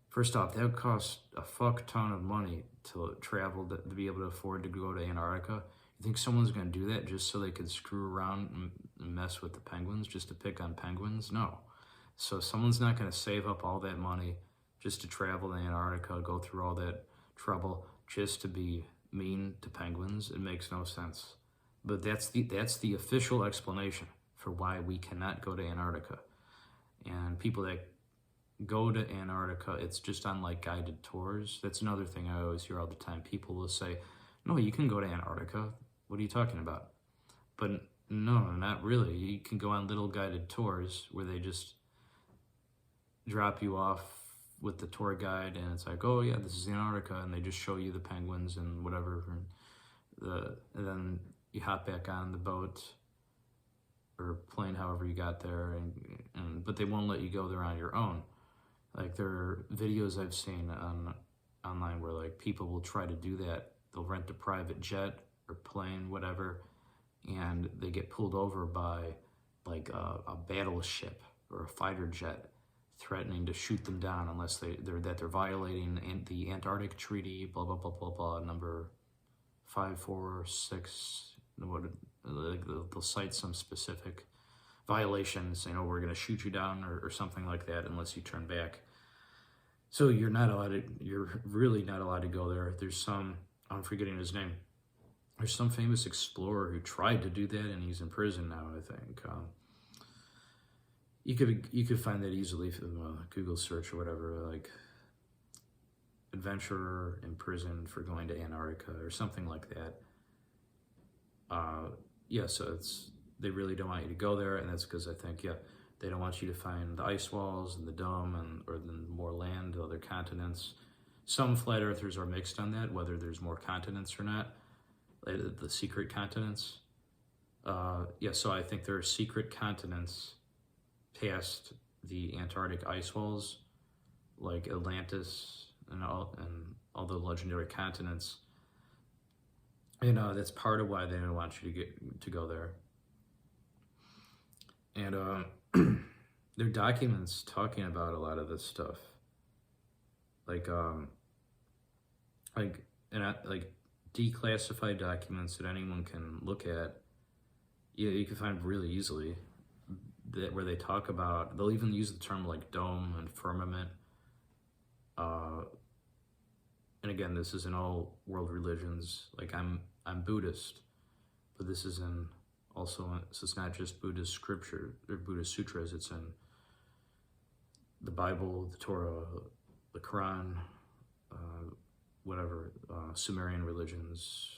First off, that would cost a fuck ton of money to travel to be able to afford to go to Antarctica. You think someone's going to do that just so they could screw around and mess with the penguins, just to pick on penguins? No. So someone's not going to save up all that money just to travel to Antarctica, go through all that trouble just to be mean to penguins. It makes no sense. But that's the official explanation for why we cannot go to Antarctica. And people that go to Antarctica, it's just on like guided tours. That's another thing I always hear all the time. People will say, no, you can go to Antarctica. What are you talking about? But no, not really. You can go on little guided tours where they just drop you off with the tour guide, and it's like, oh yeah, this is Antarctica, and they just show you the penguins and whatever, and then you hop back on the boat or plane, however you got there, but they won't let you go there on your own. Like there are videos I've seen online where like people will try to do that. They'll rent a private jet or plane, whatever, and they get pulled over by like a battleship or a fighter jet, threatening to shoot them down unless they're violating the Antarctic Treaty, blah blah blah blah blah, number 546. They'll cite some specific violations, saying, we're going to shoot you down or something like that unless you turn back. So you're really not allowed to go there. There's I'm forgetting his name. There's some famous explorer who tried to do that, and he's in prison now, I think. You could find that easily from Google search or whatever, like adventurer in prison for going to Antarctica or something like that. So they really don't want you to go there, and that's because I think, they don't want you to find the ice walls and the dome or then more land, other continents. Some flat earthers are mixed on that, whether there's more continents or not, the secret continents. So I think there are secret continents past the Antarctic ice walls, like Atlantis and all the legendary continents. And that's part of why they don't want you to go there. And there are documents talking about a lot of this stuff, like like like declassified documents that anyone can look at. You can find really easily that where they talk about. They'll even use the term like dome and firmament. And again, this is in all world religions. Like I'm Buddhist, but this is in also. So it's not just Buddhist scripture or Buddhist sutras. It's in the Bible, the Torah, the Quran, whatever, Sumerian religions,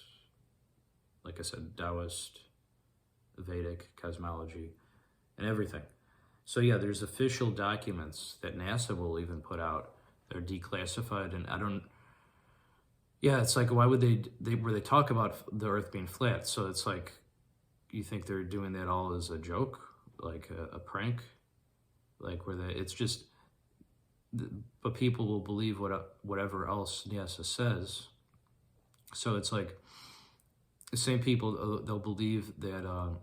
like I said, Taoist, Vedic, cosmology, and everything. So yeah, there's official documents that NASA will even put out. They're declassified, and it's like, why would they talk about the Earth being flat? So it's like, you think they're doing that all as a joke, like a prank, like it's just, but people will believe whatever else NASA says. So it's like the same people, they'll believe that.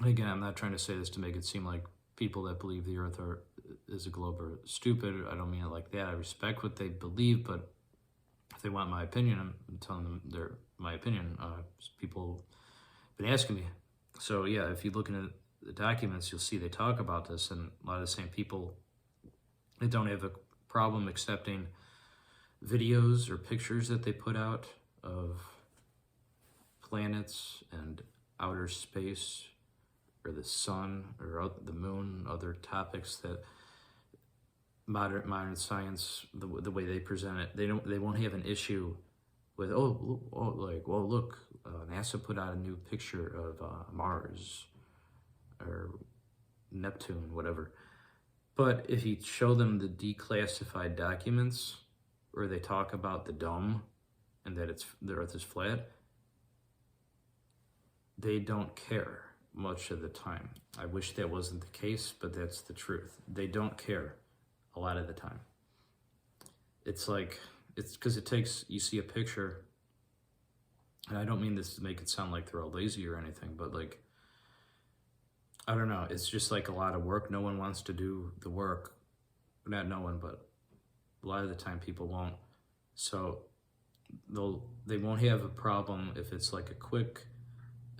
Again, I'm not trying to say this to make it seem like people that believe the Earth is a globe are stupid. I don't mean it like that. I respect what they believe, but if they want my opinion, I'm telling them my opinion. People have been asking me. So yeah, if you look into the documents, you'll see they talk about this, and a lot of the same people, they don't have a problem accepting videos or pictures that they put out of planets and outer space, or the sun, or the moon, other topics that modern science, the way they present it, they won't have an issue with look, NASA put out a new picture of Mars or Neptune, whatever. But if you show them the declassified documents, where they talk about the dome and that the Earth is flat, they don't care much of the time. I wish that wasn't the case, but that's the truth. They don't care a lot of the time. It's like, it's because you see a picture, and I don't mean this to make it sound like they're all lazy or anything, but like, I don't know, it's just like a lot of work. No one wants to do the work. Not no one, but a lot of the time people won't. So they won't have a problem if it's like a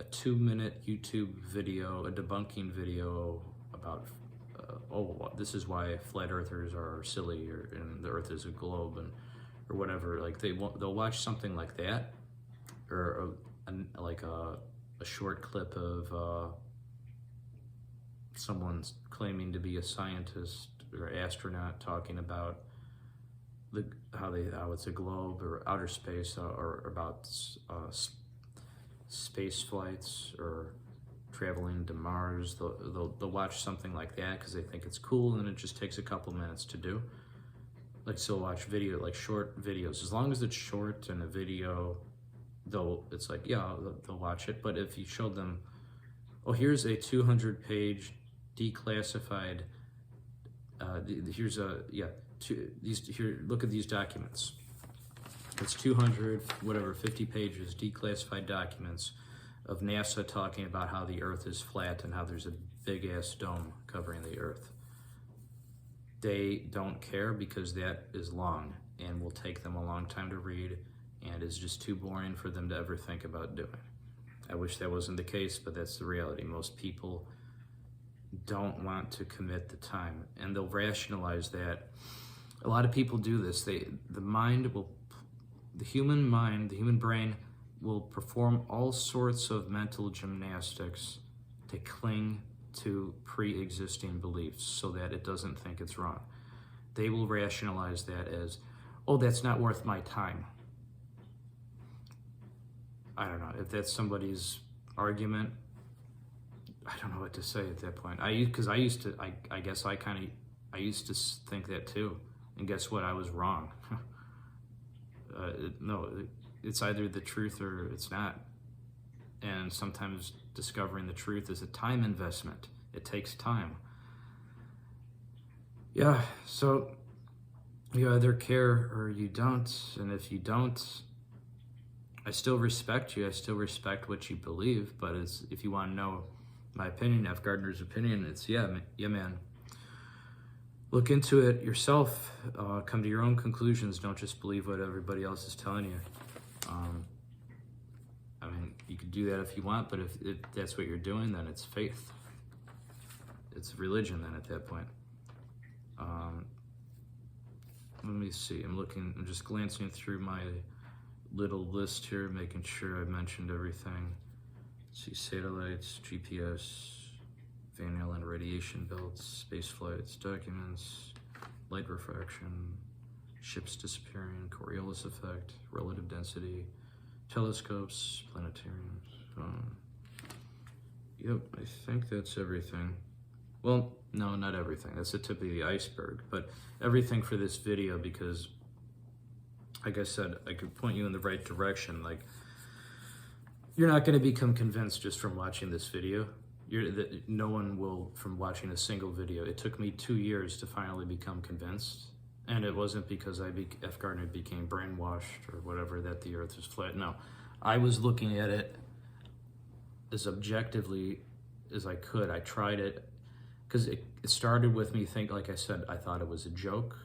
2-minute YouTube video, a debunking video about, this is why flat earthers are silly, and the Earth is a globe, or whatever. Like they'll watch something like that, or a short clip of someone's claiming to be a scientist or astronaut talking about how it's a globe or outer space, or about space flights or traveling to Mars. They'll watch something like that because they think it's cool, and it just takes a couple minutes to do. Like, so watch like short videos. As long as it's short and a video, they'll watch it. But if you showed them, here's a 200-page declassified, look at these documents. It's 50 pages, declassified documents of NASA talking about how the Earth is flat and how there's a big-ass dome covering the Earth. They don't care because that is long and will take them a long time to read and is just too boring for them to ever think about doing. I wish that wasn't the case, but that's the reality. Most people don't want to commit the time, and they'll rationalize that. A lot of people do this. The human brain will perform all sorts of mental gymnastics to cling to pre-existing beliefs so that it doesn't think it's wrong. They will rationalize that as, that's not worth my time. I don't know if that's somebody's argument. I don't know what to say at that point. I used to think that too, and guess what? I was wrong. No, it's either the truth or it's not. And sometimes discovering the truth is a time investment. It takes time. Yeah, so you either care or you don't. And if you don't, I still respect you. I still respect what you believe. But if you want to know my opinion, F. Gardner's opinion, it's, yeah, man. look into it yourself, come to your own conclusions. Don't just believe what everybody else is telling you. I mean, you could do that if you want, but if that's what you're doing, then it's faith. It's religion then at that point. Let me see, I'm just glancing through my little list here, making sure I mentioned everything. Let's see, satellites, GPS, Van Allen radiation belts, space flights, documents, light refraction, ships disappearing, Coriolis effect, relative density, telescopes, planetariums. Yep, I think that's everything. Well, no, not everything. That's the tip of the iceberg, but everything for this video, because like I said, I could point you in the right direction. Like, you're not going to become convinced just from watching this video. No one will from watching a single video. It took me 2 years to finally become convinced. And it wasn't because F. Gardner became brainwashed or whatever that the earth is flat. No, I was looking at it as objectively as I could. I tried it because it started with me like I said, I thought it was a joke.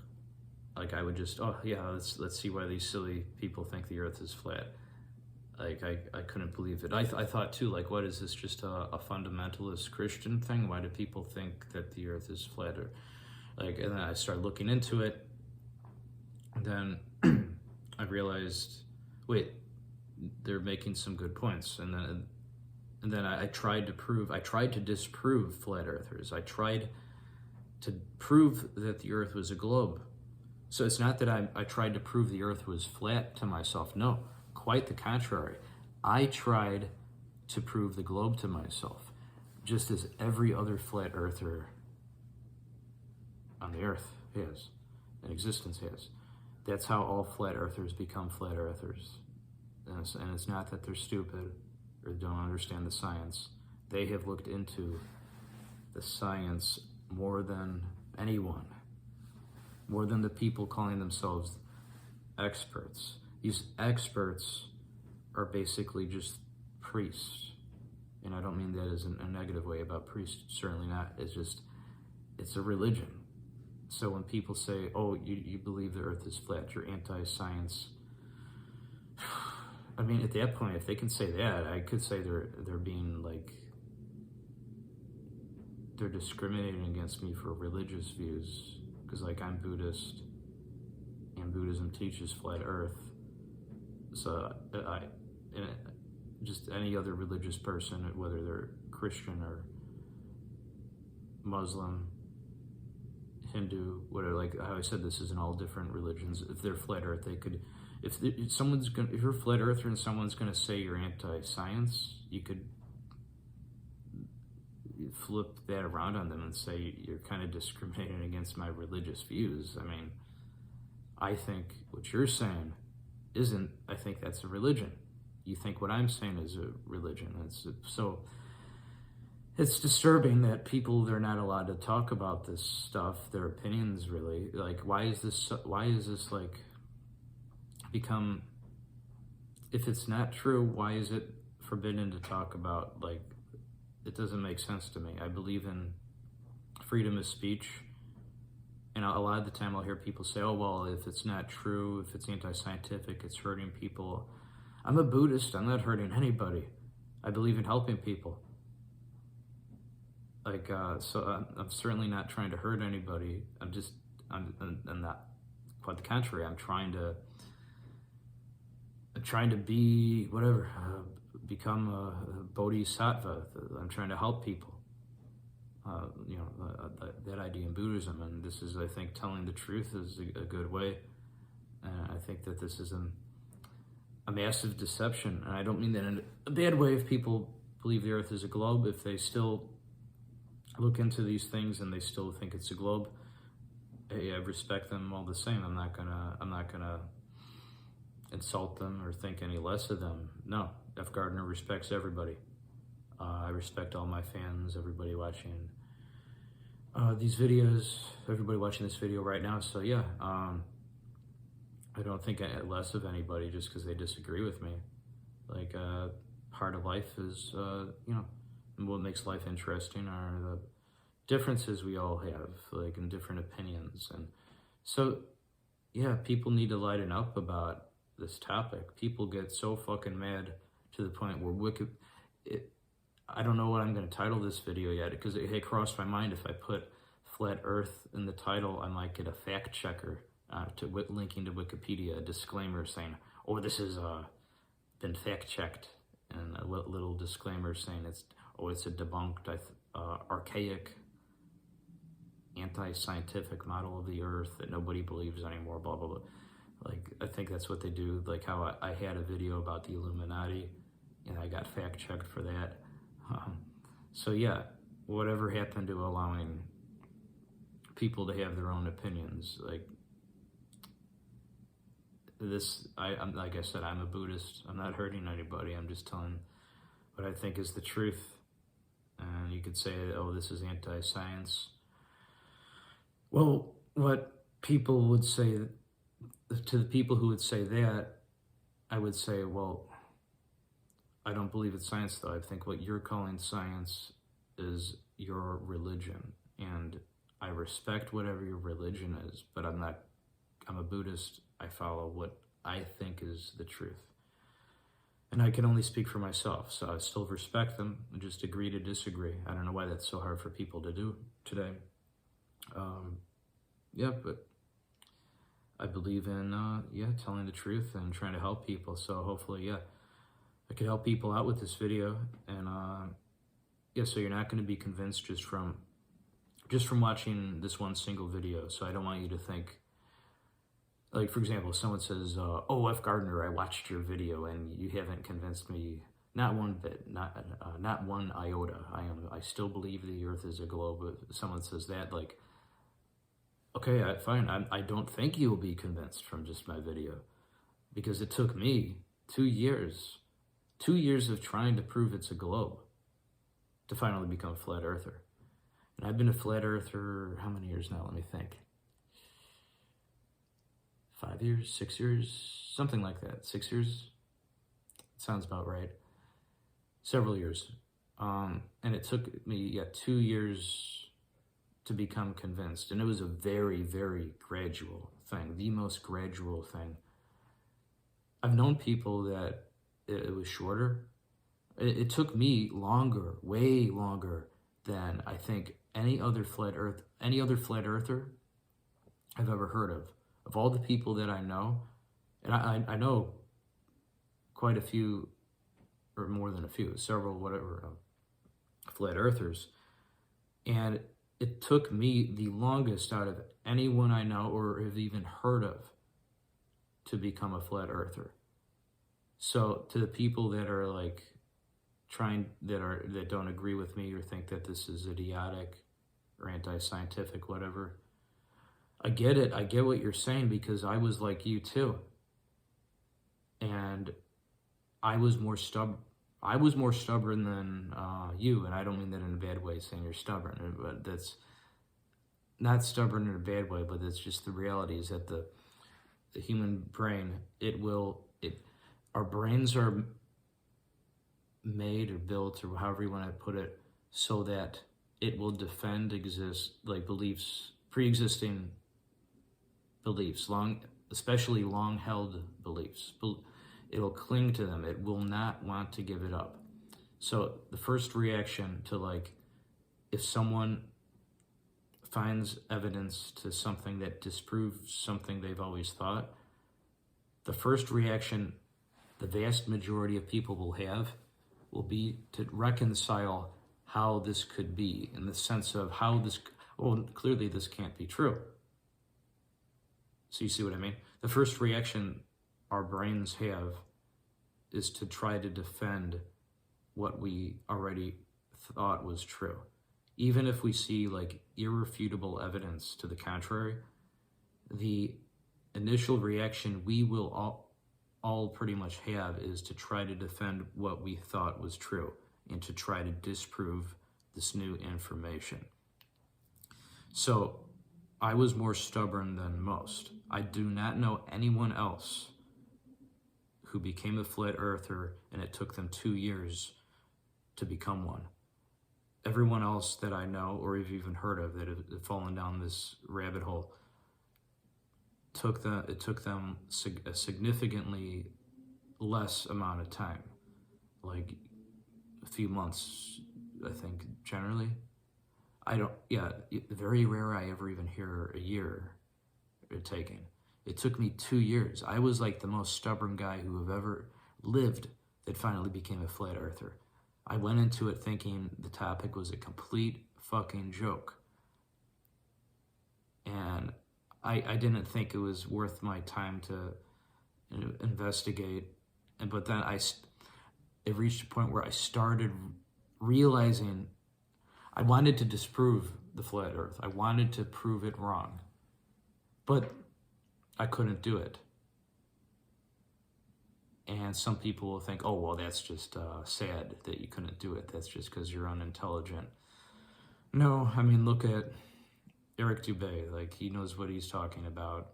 Like I would just, oh yeah, let's see why these silly people think the earth is flat. Like I couldn't believe it. I thought too, like, what is this, just a fundamentalist Christian thing? Why do people think that the earth is flat? Or like, and then I started looking into it. And then I realized, wait, they're making some good points. And then I tried to disprove flat earthers. I tried to prove that the earth was a globe. So it's not that I tried to prove the earth was flat to myself. No, quite the contrary. I tried to prove the globe to myself, just as every other flat earther on the earth has, in existence has. That's how all flat earthers become flat earthers. And it's not that they're stupid or don't understand the science. They have looked into the science more than anyone, more than the people calling themselves experts. These experts are basically just priests. And I don't mean that as a negative way about priests, certainly not. It's a religion. So when people say, oh, you believe the earth is flat, you're anti-science. I mean, at that point, if they can say that, I could say they're being like, they're discriminating against me for religious views. Because like I'm Buddhist, and Buddhism teaches flat earth. So just any other religious person, whether they're Christian or Muslim, Hindu, whatever, like how I said, this is in all different religions. If they're flat earth, they could, if you're a flat earther and someone's going to say you're anti-science, you could flip that around on them and say you're kind of discriminating against my religious views. I mean, I think what you're saying isn't, I think that's a religion. You think what I'm saying is a religion. So it's disturbing that people, they're not allowed to talk about this stuff, their opinions really. Like, why is this like become, if it's not true, why is it forbidden to talk about? Like, it doesn't make sense to me. I believe in freedom of speech. And a lot of the time I'll hear people say, oh, well, if it's not true, if it's anti-scientific, it's hurting people. I'm a Buddhist. I'm not hurting anybody. I believe in helping people. Like, so I'm certainly not trying to hurt anybody. I'm not, quite the contrary. I'm trying to be, whatever, become a bodhisattva. I'm trying to help people. That idea in Buddhism, and this is, I think, telling the truth is a good way. And I think that this is a massive deception. And I don't mean that in a bad way if people believe the earth is a globe. If they still look into these things and they still think it's a globe, hey, I respect them all the same. I'm not gonna insult them or think any less of them. No, F. Gardner respects everybody. I respect all my fans, everybody watching these videos, everybody watching this video right now. So yeah, I don't think less of anybody just because they disagree with me. Like, part of life is, what makes life interesting are differences we all have, like, and different opinions. And so, yeah, people need to lighten up about this topic. People get so fucking mad to the point where I don't know what I'm going to title this video yet, because it had crossed my mind if I put Flat Earth in the title, I might get a fact checker linking to Wikipedia, a disclaimer saying, oh, this has been fact checked, and a little disclaimer saying it's a debunked, archaic, anti-scientific model of the Earth that nobody believes anymore, blah, blah, blah. Like, I think that's what they do. Like how I had a video about the Illuminati, and I got fact checked for that. So yeah, whatever happened to allowing people to have their own opinions? Like this, I'm like I said, I'm a Buddhist. I'm not hurting anybody. I'm just telling what I think is the truth. And you could say, oh, this is anti-science. Well, what people would say, to the people who would say that, I would say, well, I don't believe it's science, though. I think what you're calling science is your religion. And I respect whatever your religion is, but I'm a Buddhist. I follow what I think is the truth. And I can only speak for myself, so I still respect them and just agree to disagree. I don't know why that's so hard for people to do today. Yeah, but I believe in, telling the truth and trying to help people. So hopefully, I could help people out with this video. And, so you're not going to be convinced just from watching this one single video. So I don't want you to think, like, for example, if someone says, oh, F. Gardner, I watched your video and you haven't convinced me, not one bit, not one iota. I still believe the Earth is a globe. If someone says that, like, okay, fine. I don't think you'll be convinced from just my video, because it took me 2 years of trying to prove it's a globe to finally become a flat earther. And I've been a flat earther, how many years now? Let me think. 5 years, 6 years, something like that. 6 years? Sounds about right. Several years. And it took me, 2 years to become convinced. And it was a very, very gradual thing, the most gradual thing. I've known people that it was shorter. It took me longer, way longer than I think any other flat earther I've ever heard of. Of all the people that I know, and I know quite a few, or more than a few, several, flat earthers. And it took me the longest out of anyone I know or have even heard of to become a flat earther. So to the people that are like that don't agree with me or think that this is idiotic or anti-scientific, whatever, I get it. I get what you're saying, because I was like you too. And I was more stubborn than you, and I don't mean that in a bad way, saying you're stubborn, but that's not stubborn in a bad way, but that's just the reality is that the human brain, our brains are made or built, or however you want to put it, so that it will defend pre-existing beliefs, especially long-held beliefs. It'll cling to them. It will not want to give it up. So the first reaction to, if someone finds evidence to something that disproves something they've always thought, the first reaction the vast majority of people will be to reconcile how this could be, in the sense of clearly this can't be true. So you see what I mean? The first reaction our brains have is to try to defend what we already thought was true. Even if we see irrefutable evidence to the contrary, the initial reaction we will all pretty much have is to try to defend what we thought was true and to try to disprove this new information. So I was more stubborn than most. I do not know anyone else who became a flat earther and it took them 2 years to become one. everyone else that I know or have even heard of that have fallen down this rabbit hole took them a significantly less amount of time, like a few months, I think, generally. I don't, yeah, very rare I ever even hear a year taking. It took me 2 years. I was like the most stubborn guy who have ever lived that finally became a flat earther. I went into it thinking the topic was a complete fucking joke. And I didn't think it was worth my time to investigate. But then it reached a point where I started realizing I wanted to disprove the flat earth. I wanted to prove it wrong. But I couldn't do it. And some people will think, oh, well, that's just sad that you couldn't do it. That's just because you're unintelligent. No, I mean, look at Eric Dubé. Like, he knows what he's talking about.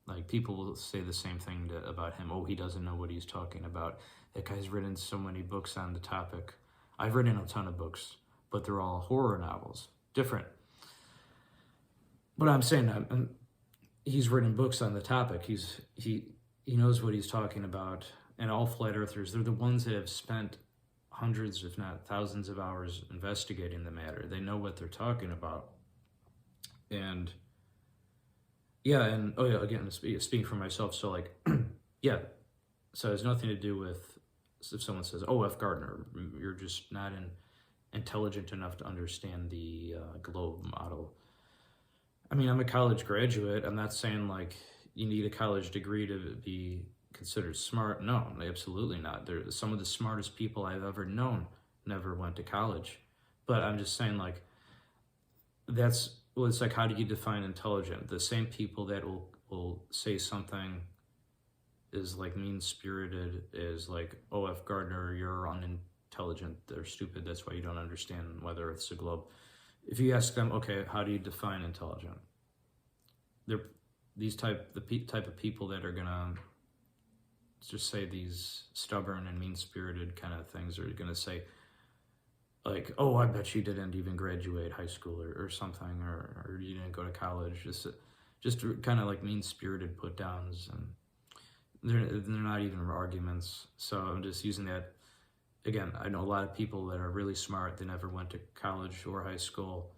Like, people will say the same thing about him. Oh, he doesn't know what he's talking about. That guy's written so many books on the topic. I've written a ton of books, but they're all horror novels. Different. But I'm saying, he's written books on the topic. He knows what he's talking about. And all flat earthers, they're the ones that have spent hundreds, if not thousands of hours investigating the matter. They know what they're talking about. And yeah, and oh yeah, again, speaking for myself, so like, yeah, so it has nothing to do with if someone says, oh, F. Gardner, you're just not intelligent enough to understand the globe model. I mean, I'm a college graduate. I'm not saying like you need a college degree to be considered smart. No, absolutely not. They're some of the smartest people I've ever known never went to college. But I'm just saying, like, it's like, how do you define intelligent? The same people that will say something is like mean-spirited is like, oh, F. Gardner, you're unintelligent, they're stupid, that's why you don't understand whether it's a globe. If you ask them, okay, how do you define intelligent? They're the type of people that are gonna just say these stubborn and mean-spirited kind of things, are gonna say like, oh, I bet you didn't even graduate high school or something, or you didn't go to college. Just kind of like mean-spirited put-downs, and they're not even arguments. So I'm just using that. Again, I know a lot of people that are really smart. They never went to college or high school,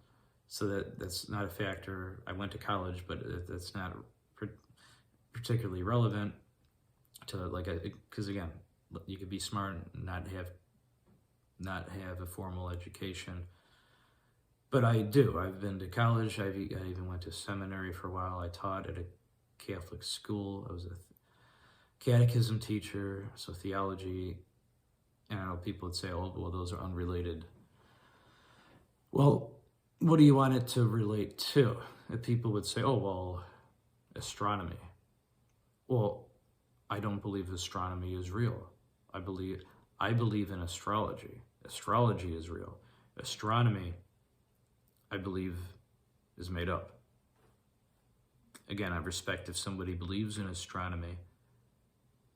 so that's not a factor. I went to college, but that's not particularly relevant to, like, because again, you could be smart and not have a formal education. But I do. I've been to college. I even went to seminary for a while. I taught at a Catholic school. I was a catechism teacher, so theology. And I know people would say, oh, well, those are unrelated. Well, what do you want it to relate to? If people would say, oh, well, astronomy. Well, I don't believe astronomy is real. I believe in astrology. Astrology is real. Astronomy, I believe, is made up. Again, I respect if somebody believes in astronomy,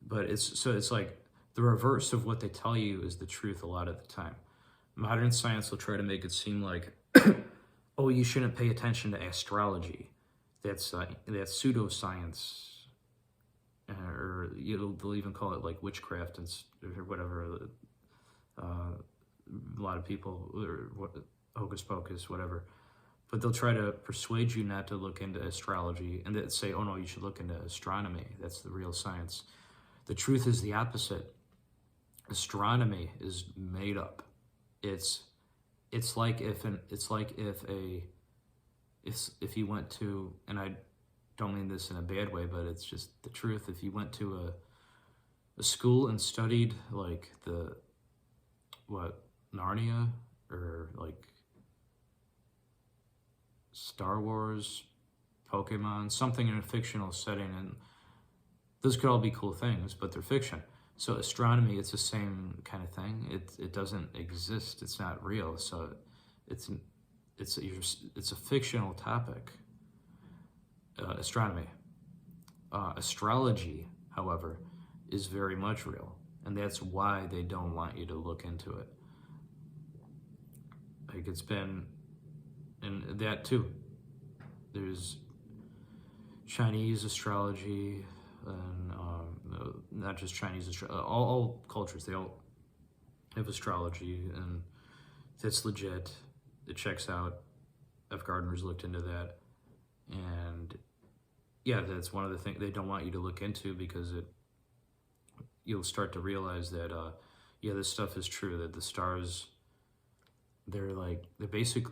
but it's like the reverse of what they tell you is the truth a lot of the time. Modern science will try to make it seem like, oh, you shouldn't pay attention to astrology. That's pseudoscience, or they'll even call it like witchcraft or whatever. A lot of people, or hocus pocus, whatever. But they'll try to persuade you not to look into astrology, and they'll say, oh no, you should look into astronomy. That's the real science. The truth is the opposite. Astronomy is made up. It's like if you went to, and I don't mean this in a bad way, but it's just the truth. If you went to a school and studied like Narnia, or like Star Wars, Pokemon, something in a fictional setting, and those could all be cool things, but they're fiction. So astronomy, it's the same kind of thing. It doesn't exist. It's not real. So it's a fictional topic. Astronomy. Astrology, however, is very much real, and that's why they don't want you to look into it. Like it's been, and that too. There's Chinese astrology, and not just Chinese astrology. All cultures, they all have astrology, and that's legit. It checks out. F. Gardner's looked into that, and yeah, that's one of the things they don't want you to look into, because you'll start to realize that yeah, this stuff is true, that the stars,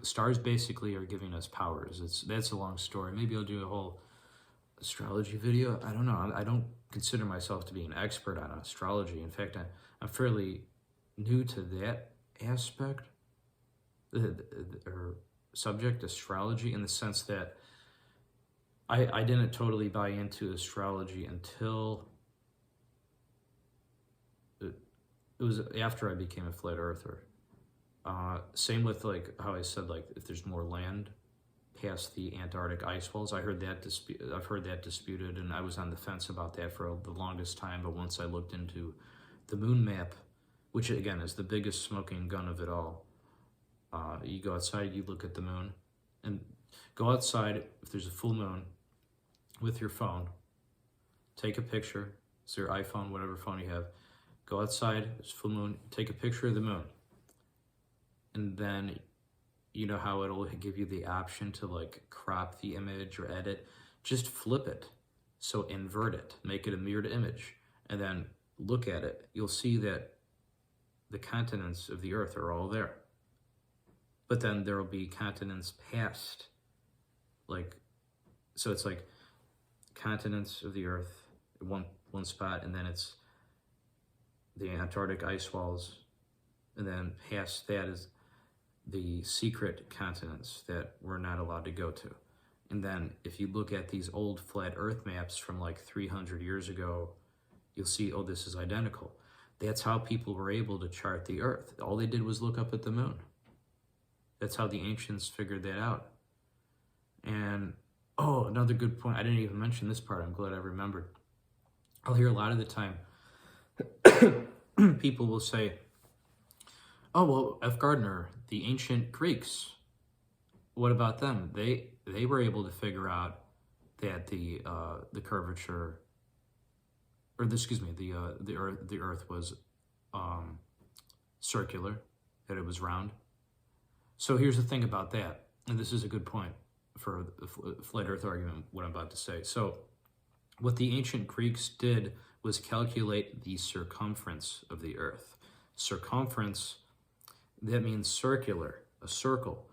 stars basically are giving us powers. That's a long story. Maybe I'll do a whole astrology video. I don't know. I don't consider myself to be an expert on astrology. In fact, I'm fairly new to that aspect or subject, astrology, in the sense that I didn't totally buy into astrology until it was after I became a flat earther. Same with like how I said, like if there's more land past the Antarctic ice walls, I've heard that disputed, and I was on the fence about that for the longest time. But once I looked into the moon map, which again is the biggest smoking gun of it all, you go outside, you look at the moon, and go outside if there's a full moon with your phone, take a picture. It's your iPhone, whatever phone you have. Go outside, it's full moon, take a picture of the moon. And then, you know how it'll give you the option to like crop the image or edit? Just flip it. So invert it, make it a mirrored image, and then look at it. You'll see that the continents of the earth are all there. But then there will be continents past, like, so it's like continents of the earth, one spot, and then it's the Antarctic ice walls, and then past that is the secret continents that we're not allowed to go to. And then if you look at these old flat earth maps from like 300 years ago, you'll see, oh, this is identical. That's how people were able to chart the earth. All they did was look up at the moon. That's how the ancients figured that out. And, oh, another good point. I didn't even mention this part. I'm glad I remembered. I'll hear a lot of the time people will say, oh, well, F. Gardner, the ancient Greeks, what about them? They were able to figure out that the curvature, or the earth was circular, that it was round. So here's the thing about that, and this is a good point for the flat earth argument, what I'm about to say. So what the ancient Greeks did was calculate the circumference of the earth. Circumference, that means circular, a circle.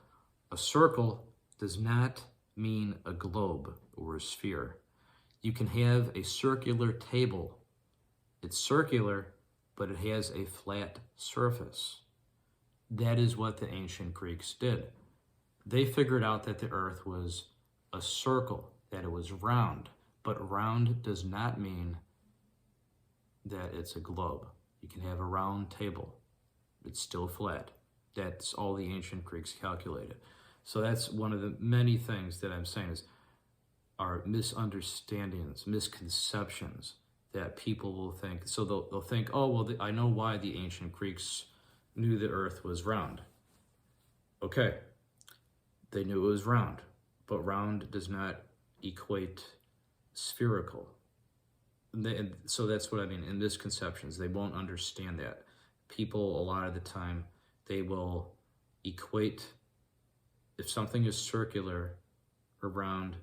A circle does not mean a globe or a sphere. You can have a circular table. It's circular, but it has a flat surface. That is what the ancient Greeks did. They figured out that the earth was a circle, that it was round, but round does not mean that it's a globe. You can have a round table. It's still flat. That's all the ancient Greeks calculated. So that's one of the many things that I'm saying are misunderstandings, misconceptions that people will think. So they'll think, oh, well, I know why the ancient Greeks knew the earth was round. Okay, they knew it was round, but round does not equate spherical. And so that's what I mean, in misconceptions. They won't understand that. People, a lot of the time, they will equate, if something is circular or round,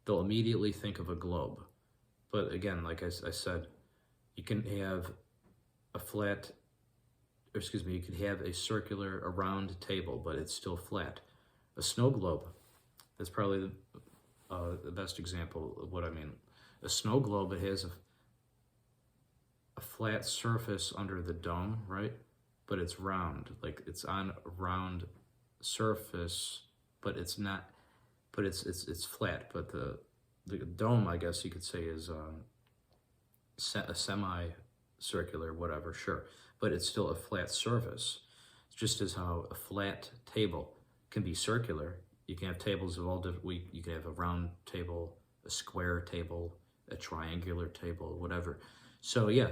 they'll immediately think of a globe. But again, like I said, you can have you could have a circular, a round table, but it's still flat. A snow globe, that's probably the best example of what I mean. A snow globe, it has a flat surface under the dome, right? But it's round, like it's on a round surface, but it's not, but it's flat. But the dome, I guess you could say, is a semi-circular, whatever, sure. But it's still a flat surface. It's just as how a flat table can be circular. You can have tables of all different, you can have a round table, a square table, a triangular table, whatever. So yeah,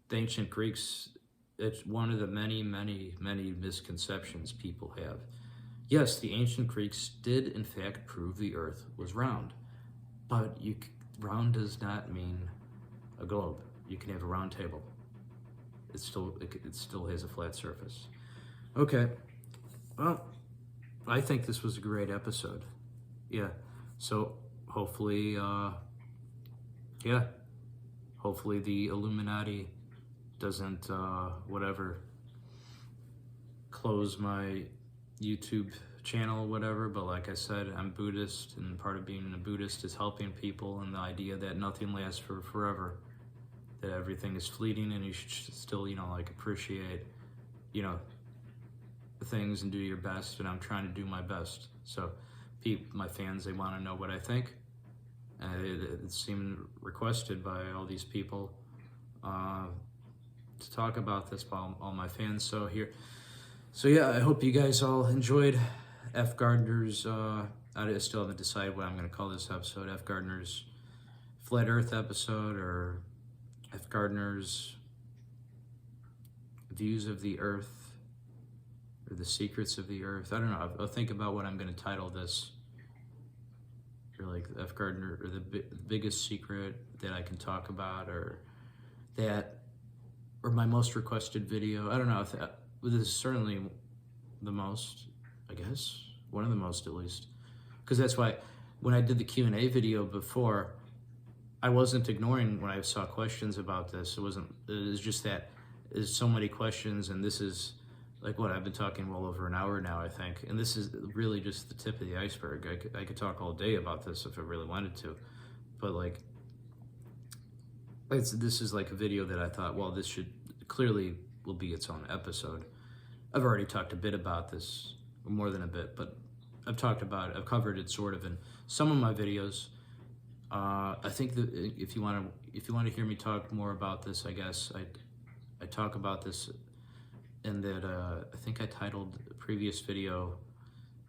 the ancient Greeks, it's one of the many, many, many misconceptions people have. Yes, the ancient Greeks did in fact prove the earth was round, but round does not mean a globe. You can have a round table. It still has a flat surface. Okay, well, I think this was a great episode. Yeah, so hopefully, hopefully the Illuminati doesn't, close my YouTube channel or whatever. But like I said, I'm Buddhist, and part of being a Buddhist is helping people, and the idea that nothing lasts for forever, that everything is fleeting, and you should still, appreciate, things and do your best. And I'm trying to do my best. So my fans, they want to know what I think. It seemed requested by all these people to talk about this by all my fans. So yeah, I hope you guys all enjoyed F. Gardner's, I still haven't decided what I'm going to call this episode, F. Gardner's Flat Earth episode, or F. Gardner's Views of the Earth, or The Secrets of the Earth. I don't know. I'll think about what I'm going to title this. Or like F. Gardner, or the biggest secret that I can talk about, or my most requested video. I don't know if this is certainly the most, I guess, one of the most at least, because that's why when I did the Q&A video before, I wasn't ignoring when I saw questions about this. It was just that there's so many questions, and this is like what I've been talking well over an hour now, I think, and this is really just the tip of the iceberg. I could talk all day about this if I really wanted to, but like this is like a video that I thought, well, this should clearly will be its own episode. I've already talked a bit about this, more than a bit, but I've covered it sort of in some of my videos. I think that if you want to hear me talk more about this, I guess I talk about this in that I think I titled the previous video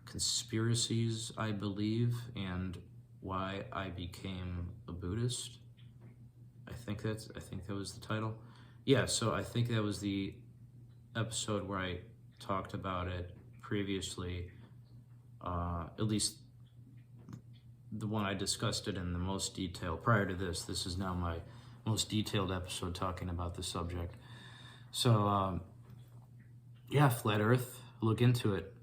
"Conspiracies I Believe and Why I Became a Buddhist." I think that was the title. Yeah, so I think that was the episode where I talked about it previously, at least the one I discussed it in the most detail. Prior to this, this is now my most detailed episode talking about the subject. So, yeah, Flat Earth, look into it.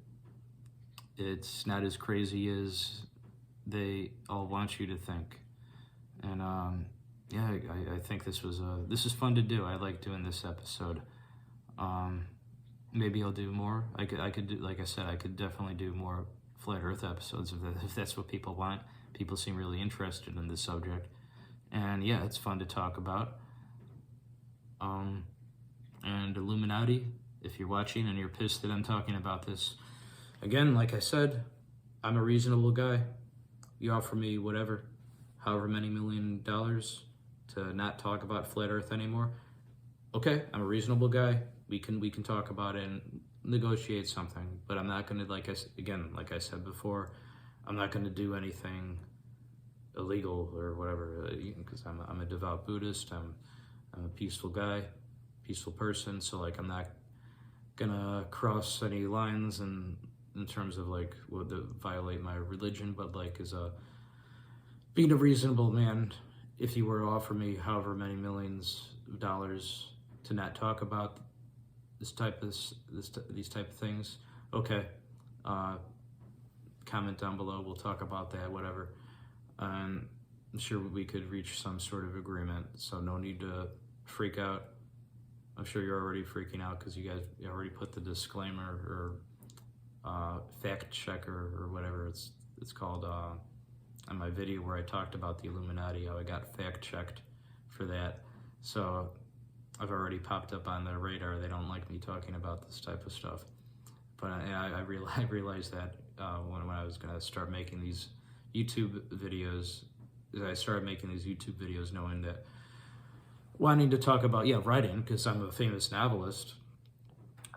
It's not as crazy as they all want you to think. And, yeah, I think this is fun to do. I like doing this episode. Maybe I'll do more. I could do, like I said, I could definitely do more Flat Earth episodes if that's what people want. People seem really interested in this subject. And yeah, it's fun to talk about. And Illuminati, if you're watching and you're pissed that I'm talking about this, again, like I said, I'm a reasonable guy. You offer me whatever, however many $1 million to not talk about Flat Earth anymore. Okay, I'm a reasonable guy. We can talk about it and negotiate something, but I'm not gonna, like I said before, I'm not gonna do anything illegal or whatever, because I'm a devout Buddhist. I'm a peaceful guy, peaceful person. So like I'm not gonna cross any lines in terms of like would violate my religion, but like being a reasonable man. If you were to offer me however many millions of dollars to not talk about these type of things, okay. Comment down below. We'll talk about that. Whatever. I'm sure we could reach some sort of agreement. So no need to freak out. I'm sure you're already freaking out because you already put the disclaimer or fact checker or whatever it's called on my video where I talked about the Illuminati, how I got fact checked for that. So I've already popped up on their radar. They don't like me talking about this type of stuff. But I realized that when I was gonna start making these YouTube videos, I started making these YouTube videos knowing that, wanting to talk about, writing, because I'm a famous novelist.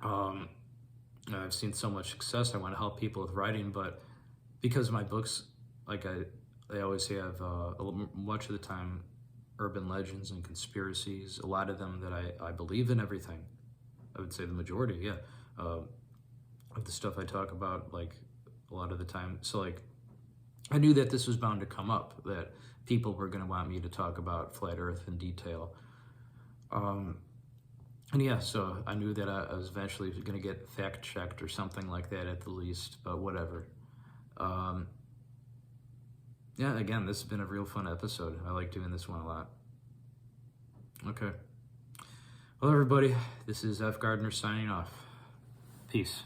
I've seen so much success. I want to help people with writing, but because my books, like they always have, much of the time, urban legends and conspiracies, a lot of them that I believe in everything. I would say the majority, yeah, of the stuff I talk about, like, a lot of the time. So, like, I knew that this was bound to come up, that people were going to want me to talk about flat Earth in detail. And yeah, so I knew that I was eventually going to get fact-checked or something like that at the least, but whatever. Yeah, again, this has been a real fun episode. I like doing this one a lot. Okay. Well, everybody, this is F. Gardner signing off. Peace.